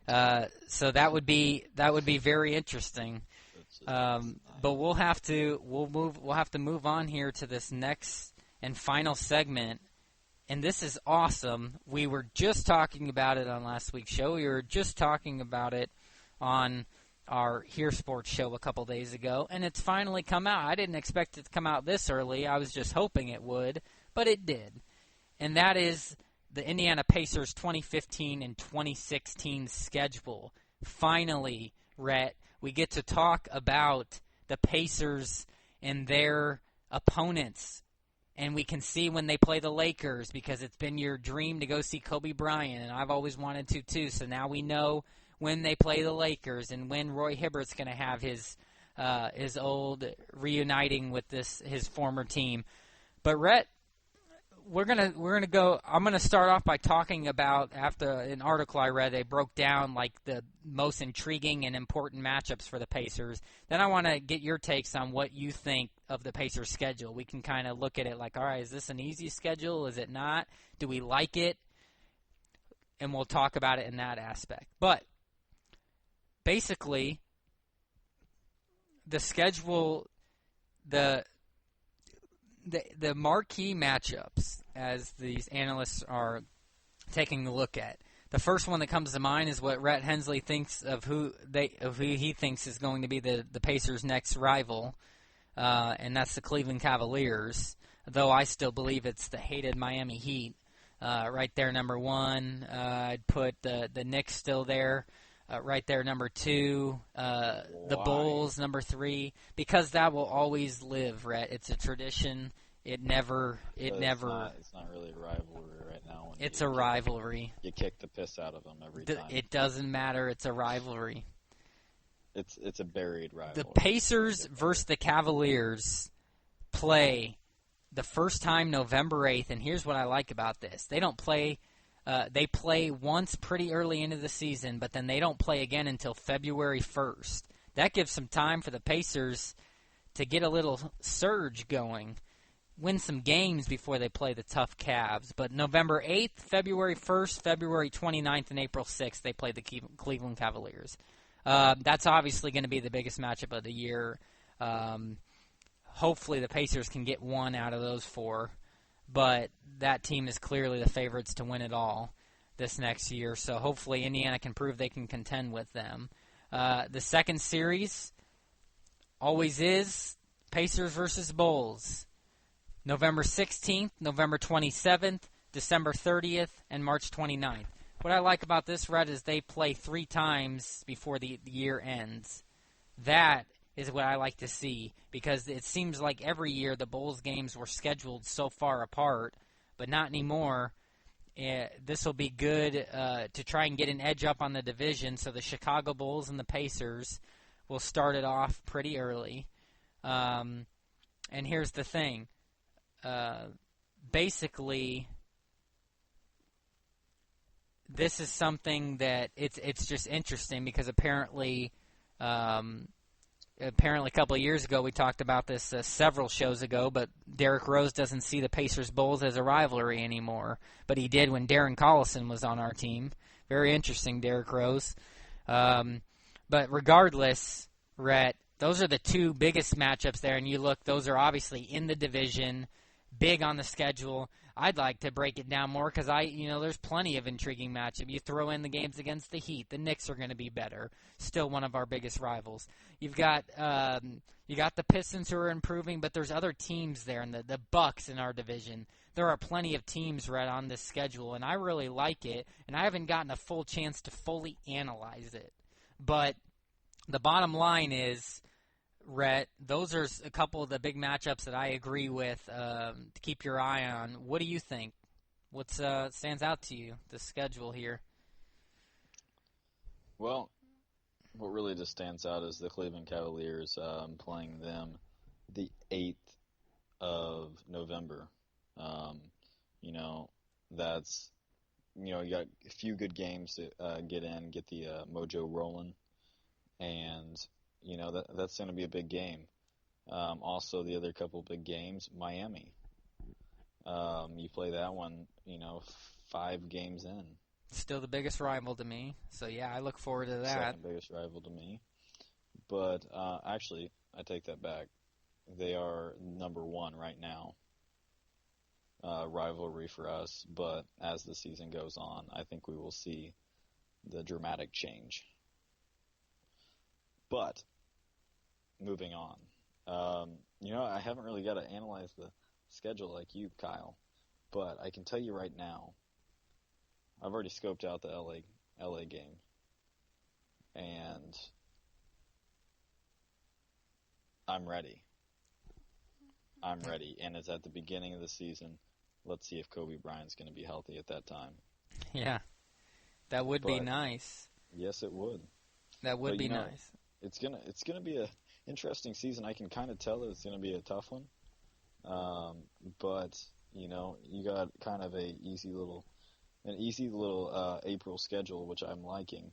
So that would be very interesting. But we'll have to move on here to this next and final segment. And this is awesome. We were just talking about it on last week's show. We were just talking about it on our Here Sports show a couple days ago, and it's finally come out. I didn't expect it to come out this early. I was just hoping it would, but it did. And that is the Indiana Pacers 2015 and 2016 schedule. Finally, Rhett, we get to talk about the Pacers and their opponents. And we can see when they play the Lakers, because it's been your dream to go see Kobe Bryant, and I've always wanted to too. So now we know when they play the Lakers and when Roy Hibbert's going to have his old reuniting with his former team. But Rhett, we're gonna go. I'm gonna start off by talking about, after an article I read, they broke down like the most intriguing and important matchups for the Pacers. Then I want to get your takes on what you think of the Pacers schedule. We can kind of look at it like, all right, is this an easy schedule? Is it not? Do we like it? And we'll talk about it in that aspect. But basically, the schedule, the marquee matchups, as these analysts are taking a look at. The first one that comes to mind is what Rhett Hensley thinks of who he thinks is going to be the Pacers' next rival, and that's the Cleveland Cavaliers. Though I still believe it's the hated Miami Heat, right there, number one. I'd put the Knicks still there, right there, number two. The Bulls, number three, because that will always live, Rhett. It's a tradition. It's not really a rivalry right now. It's a rivalry. You kick the piss out of them every time. It doesn't matter. It's a rivalry. It's a buried rivalry. The Pacers versus the Cavaliers play the first time November 8th, and here's what I like about this. They don't play. They play once pretty early into the season, but then they don't play again until February 1st. That gives some time for the Pacers to get a little surge going. Win some games before they play the tough Cavs. But November 8th, February 1st, February 29th, and April 6th, they play the Cleveland Cavaliers. That's obviously going to be the biggest matchup of the year. Hopefully the Pacers can get one out of those four. But that team is clearly the favorites to win it all this next year. So hopefully Indiana can prove they can contend with them. The second series always is Pacers versus Bulls. November 16th, November 27th, December 30th, and March 29th. What I like about this, Red, is they play 3 times before the year ends. That is what I like to see, because it seems like every year the Bulls games were scheduled so far apart, but not anymore. This will be good to try and get an edge up on the division, so the Chicago Bulls and the Pacers will start it off pretty early. And here's the thing. Basically, this is something that it's just interesting, because apparently a couple of years ago we talked about this several shows ago, but Derrick Rose doesn't see the Pacers-Bulls as a rivalry anymore, but he did when Darren Collison was on our team. Very interesting, Derrick Rose. But regardless, Rhett, those are the 2 biggest matchups there, and you look, those are obviously in the division, big on the schedule. I'd like to break it down more, because there's plenty of intriguing matchups. You throw in the games against the Heat, the Knicks are going to be better. Still one of our biggest rivals. You've got the Pistons who are improving, but there's other teams there, and the Bucks in our division. There are plenty of teams right on this schedule, and I really like it. And I haven't gotten a full chance to fully analyze it, but the bottom line is, Rhett, those are a couple of the big matchups that I agree with to keep your eye on. What do you think? What stands out to you, the schedule here? Well, what really just stands out is the Cleveland Cavaliers playing them the 8th of November. You got a few good games to get the mojo rolling, and that's going to be a big game. Also, the other couple big games, Miami. You play that one, 5 games in. Still the biggest rival to me. So, yeah, I look forward to that. Second biggest rival to me. But, actually, I take that back. They are number 1 right now. Rivalry for us. But as the season goes on, I think we will see the dramatic change. But moving on, I haven't really got to analyze the schedule like you, Kyle, but I can tell you right now, I've already scoped out the LA game, and I'm ready. And it's at the beginning of the season. Let's see if Kobe Bryant's going to be healthy at that time. Yeah, that would be nice. Yes, it would. That would be nice. It's gonna be a interesting season. I can kind of tell that it's gonna be a tough one, but you got kind of an easy little April schedule, which I'm liking.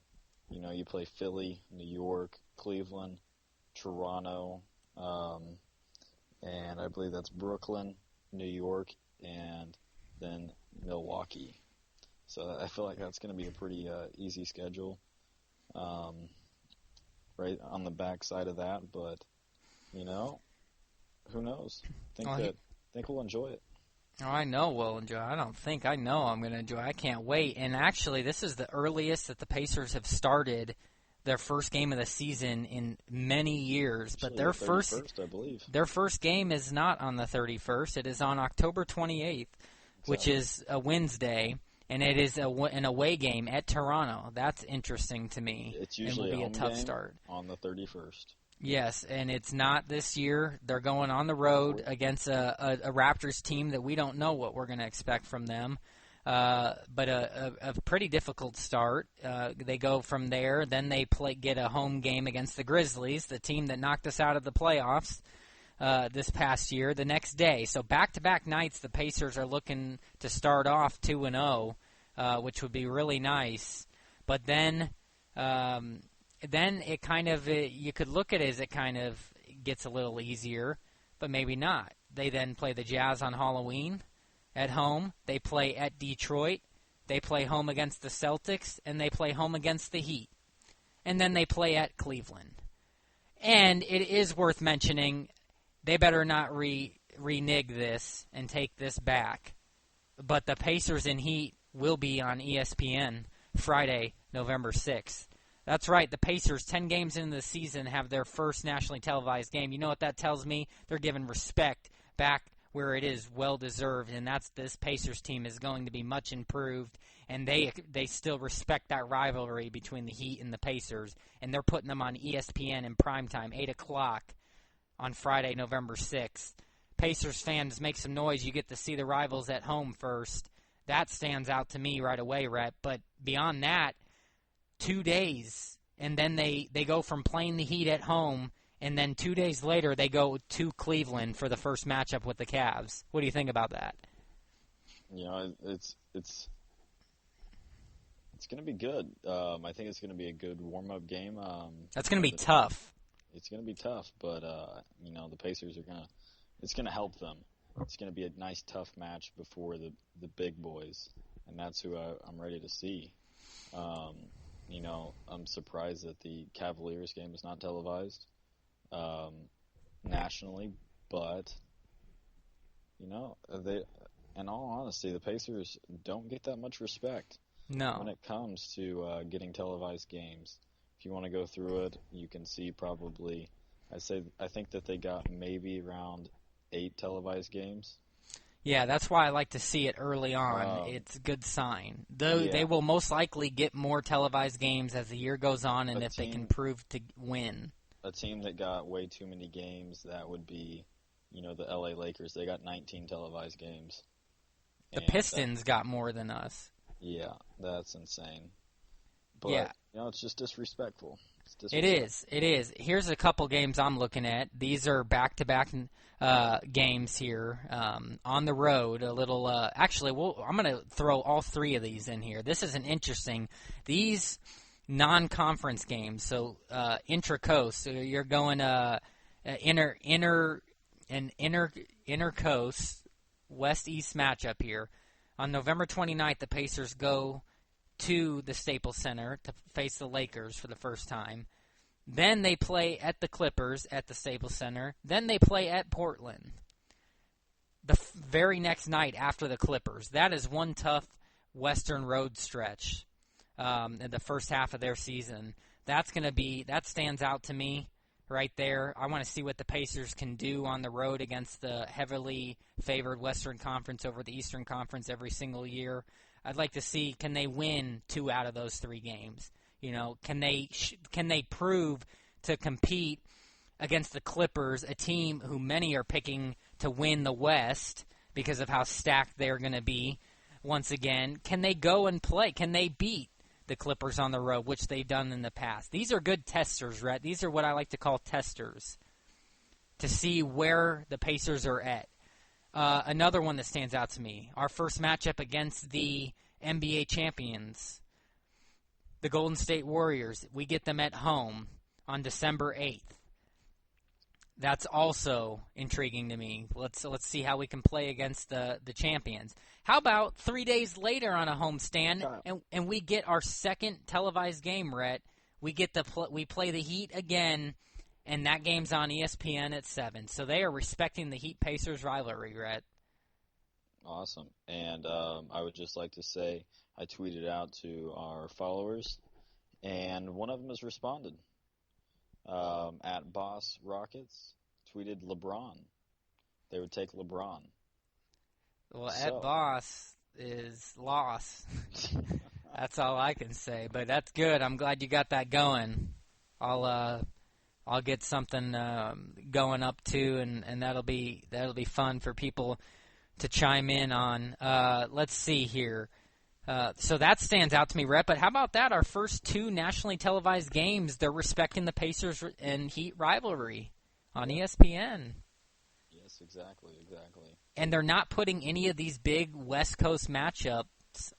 You play Philly, New York, Cleveland, Toronto, and I believe that's Brooklyn, New York, and then Milwaukee. So I feel like that's gonna be a pretty easy schedule. Right on the back side of that, but who knows? think we'll enjoy it. Oh, I know we'll enjoy. I don't think I know I'm going to enjoy. I can't wait. And actually, this is the earliest that the Pacers have started their first game of the season in many years. Actually, But their I believe. Their first game is not on the 31st. It is on October 28th, which is a Wednesday, and it is an away game at Toronto. That's interesting to me. It's usually it will be a a tough game start on the 31st. Yes, and it's not this year. They're going on the road against a Raptors team that we don't know what we're going to expect from them. But a pretty difficult start. They go from there. Then they get a home game against the Grizzlies, the team that knocked us out of the playoffs this past year, the next day. So back-to-back nights, the Pacers are looking to start off 2-0, which would be really nice. But then it kind of, you could look at it as it kind of gets a little easier, but maybe not. They then play the Jazz on Halloween at home. They play at Detroit. They play home against the Celtics, and they play home against the Heat. And then they play at Cleveland. And it is worth mentioning, they better not renege this and take this back. But the Pacers and Heat will be on ESPN Friday, November 6th. That's right. The Pacers, 10 games into the season, have their first nationally televised game. You know what that tells me? They're giving respect back where it is well-deserved, and that's this Pacers team is going to be much improved, and they still respect that rivalry between the Heat and the Pacers, and they're putting them on ESPN in primetime, 8 o'clock on Friday, November 6th. Pacers fans, make some noise. You get to see the rivals at home first. That stands out to me right away, Rhett. But beyond that, 2 days, and then they go from playing the Heat at home, and then 2 days later they go to Cleveland for the first matchup with the Cavs. What do you think about that? You know, it's going to be good. I think it's going to be a good warm-up game. That's going to be tough. It's going to be tough, but you know, the Pacers are it's going to help them. It's going to be a nice, tough match before the big boys, and that's who I'm ready to see. You know, I'm surprised that the Cavaliers game is not televised nationally, but, you know, in all honesty, the Pacers don't get that much respect when it comes to getting televised games. If you want to go through it, you can see probably, I think that they got maybe around 8 televised games. Yeah, that's why I like to see it early on. It's a good sign. Though they will most likely get more televised games as the year goes on, and if they can prove to win. A team that got way too many games, that would be, you know, the LA Lakers. They got 19 televised games. The Pistons got more than us. Yeah, that's insane. But, yeah. You know, it's just disrespectful. It is. Here's a couple games I'm looking at. These are back-to-back games here on the road. A little. Actually, I'm going to throw all 3 of these in here. This is an interesting. These non-conference games. So intra-coast. So you're going inter-coast West-East matchup here. On November 29th, the Pacers go to the Staples Center to face the Lakers for the first time. Then they play at the Clippers at the Staples Center. Then they play at Portland the very next night after the Clippers. That is one tough Western road stretch in the first half of their season. That stands out to me right there. I want to see what the Pacers can do on the road against the heavily favored Western Conference over the Eastern Conference every single year. I'd like to see, can they win 2 out of those 3 games? You know, can they prove to compete against the Clippers, a team who many are picking to win the West because of how stacked they're going to be once again? Can they go and play? Can they beat the Clippers on the road, which they've done in the past? These are good testers, Rhett. These are what I like to call testers to see where the Pacers are at. Another one that stands out to me, our first matchup against the NBA champions, the Golden State Warriors. We get them at home on December 8th. That's also intriguing to me. Let's see how we can play against the champions. How about 3 days later on a homestand, and we get our second televised game, Rhett. We play the Heat again, and that game's on ESPN at 7. So they are respecting the Heat-Pacers rivalry, Rhett. Awesome. And I would just like to say I tweeted out to our followers, and one of them has responded. At Boss Rockets tweeted LeBron. They would take LeBron. Well, at Boss is loss. That's all I can say. But that's good. I'm glad you got that going. I'll get something going up too, and that'll be fun for people to chime in on. Let's see here. So that stands out to me, Rhett. But how about that? Our first 2 nationally televised games, they're respecting the Pacers and Heat rivalry on ESPN. Yes, exactly. And they're not putting any of these big West Coast matchups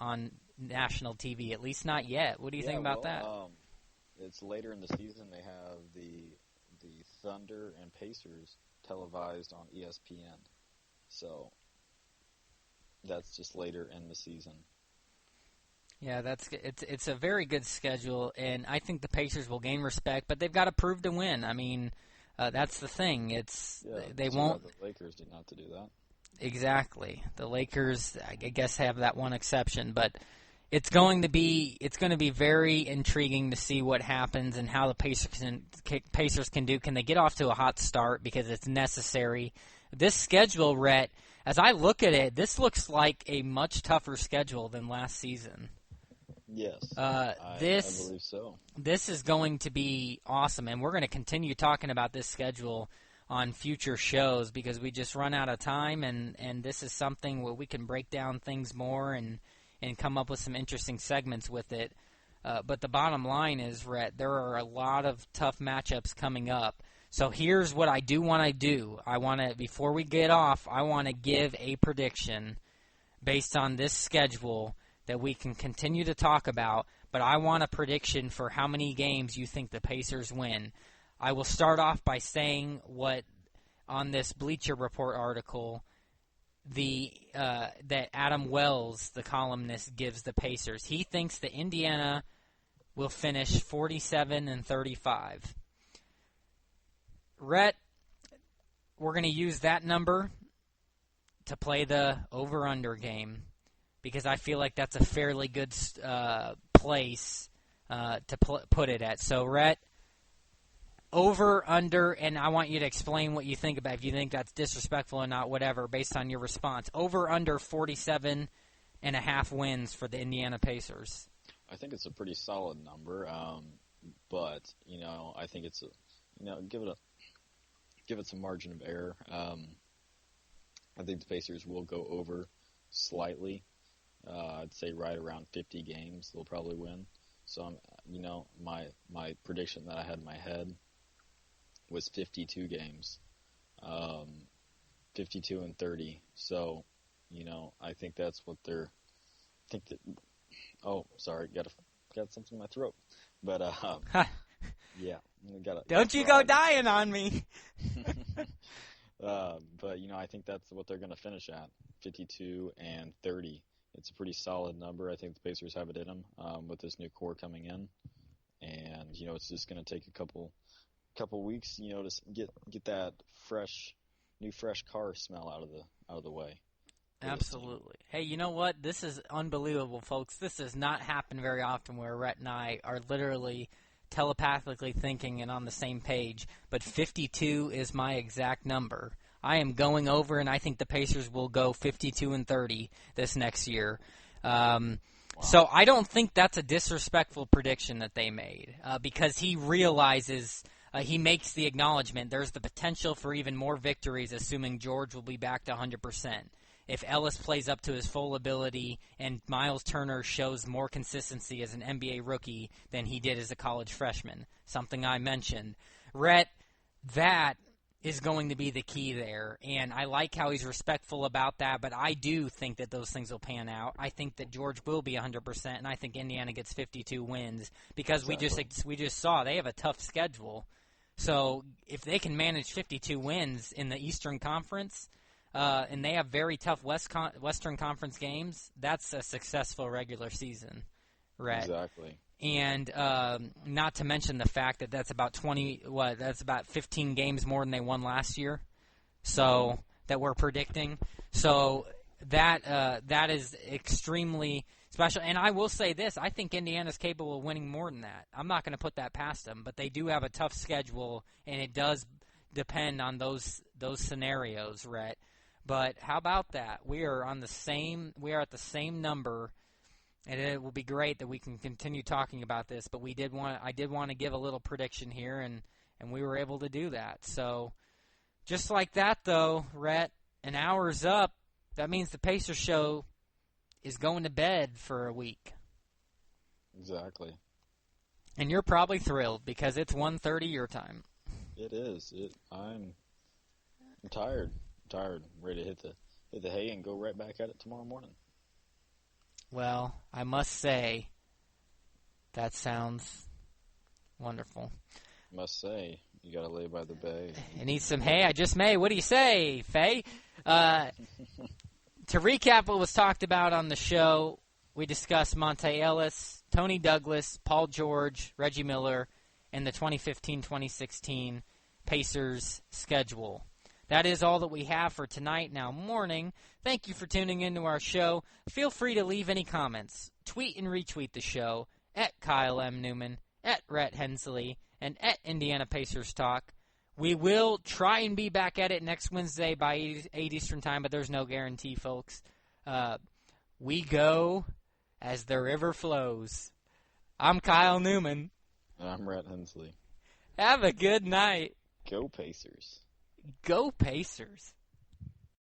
on national TV, at least not yet. What do you think about that? It's later in the season. They have the Thunder and Pacers televised on ESPN. So that's just later in the season. Yeah, it's a very good schedule, and I think the Pacers will gain respect, but they've got to prove to win. I mean, that's the thing. They won't. The Lakers did not to do that. Exactly. The Lakers, I guess, have that one exception, but it's going to be very intriguing to see what happens and how the Pacers can do. Can they get off to a hot start, because it's necessary? This schedule, Rhett, as I look at it, this looks like a much tougher schedule than last season. Yes, I believe so. This is going to be awesome, and we're going to continue talking about this schedule on future shows because we just run out of time, and this is something where we can break down things more and come up with some interesting segments with it. But the bottom line is, Rhett, there are a lot of tough matchups coming up. So here's what I do want to do. Before we get off, I want to give a prediction based on this schedule that we can continue to talk about, but I want a prediction for how many games you think the Pacers win. I will start off by saying what on this Bleacher Report article that Adam Wells, the columnist, gives the Pacers. He thinks that Indiana will finish 47-35. Rhett, we're going to use that number to play the over-under game because I feel like that's a fairly good place to put it at. So, Rhett, over, under, and I want you to explain what you think about it. If you think that's disrespectful or not, whatever, based on your response. Over, under 47.5 wins for the Indiana Pacers. I think it's a pretty solid number, but, I think it's, give it some margin of error. I think the Pacers will go over slightly. I'd say right around 50 games they'll probably win. So, my prediction that I had in my head was 52 games, 52-30. So, I think that's what they're. Oh, sorry, got something in my throat. But yeah, don't you go dying on me. But I think that's what they're going to finish at, 52-30. It's a pretty solid number. I think the Pacers have it in them with this new core coming in, and it's just going to take a couple weeks, to get that fresh car smell out of the way. Absolutely. Hey, you know what? This is unbelievable, folks. This does not happen very often where Rhett and I are literally telepathically thinking and on the same page, but 52 is my exact number. I am going over, and I think the Pacers will go 52-30 this next year. Wow. So I don't think that's a disrespectful prediction that they made because he realizes, he makes the acknowledgement, there's the potential for even more victories, assuming George will be back to 100%. If Ellis plays up to his full ability and Miles Turner shows more consistency as an NBA rookie than he did as a college freshman, something I mentioned. Rhett, that is going to be the key there, and I like how he's respectful about that, but I do think that those things will pan out. I think that George will be 100%, and I think Indiana gets 52 wins because exactly. we just saw they have a tough schedule. So if they can manage 52 wins in the Eastern Conference, and they have very tough Western Conference games, that's a successful regular season, right? Exactly. And not to mention the fact that that's about 15 games more than they won last year. So that we're predicting. So that is extremely special. And I will say this: I think Indiana's capable of winning more than that. I'm not going to put that past them, but they do have a tough schedule, and it does depend on those scenarios, Rhett. But how about that? We are at the same number, and it will be great that we can continue talking about this. But I did want to give a little prediction here, and we were able to do that. So just like that, though, Rhett, an hour's up. That means the Pacers show is going to bed for a week. Exactly. And you're probably thrilled because it's 1:30 your time. It is. I'm tired. Ready to hit the hay and go right back at it tomorrow morning. Well, I must say that sounds wonderful. Must say, you got to lay by the bay. I need some hay. I just may. What do you say, Faye? To recap what was talked about on the show, we discussed Monte Ellis, Toney Douglas, Paul George, Reggie Miller, and the 2015-2016 Pacers schedule. That is all that we have for tonight, now morning. Thank you for tuning into our show. Feel free to leave any comments. Tweet and retweet the show at Kyle M. Newman, at Rhett Hensley, and at Indiana Pacers Talk. We will try and be back at it next Wednesday by 8 Eastern Time, but there's no guarantee, folks. We go as the river flows. I'm Kyle Newman. I'm Rhett Hensley. Have a good night. Go Pacers. Go Pacers.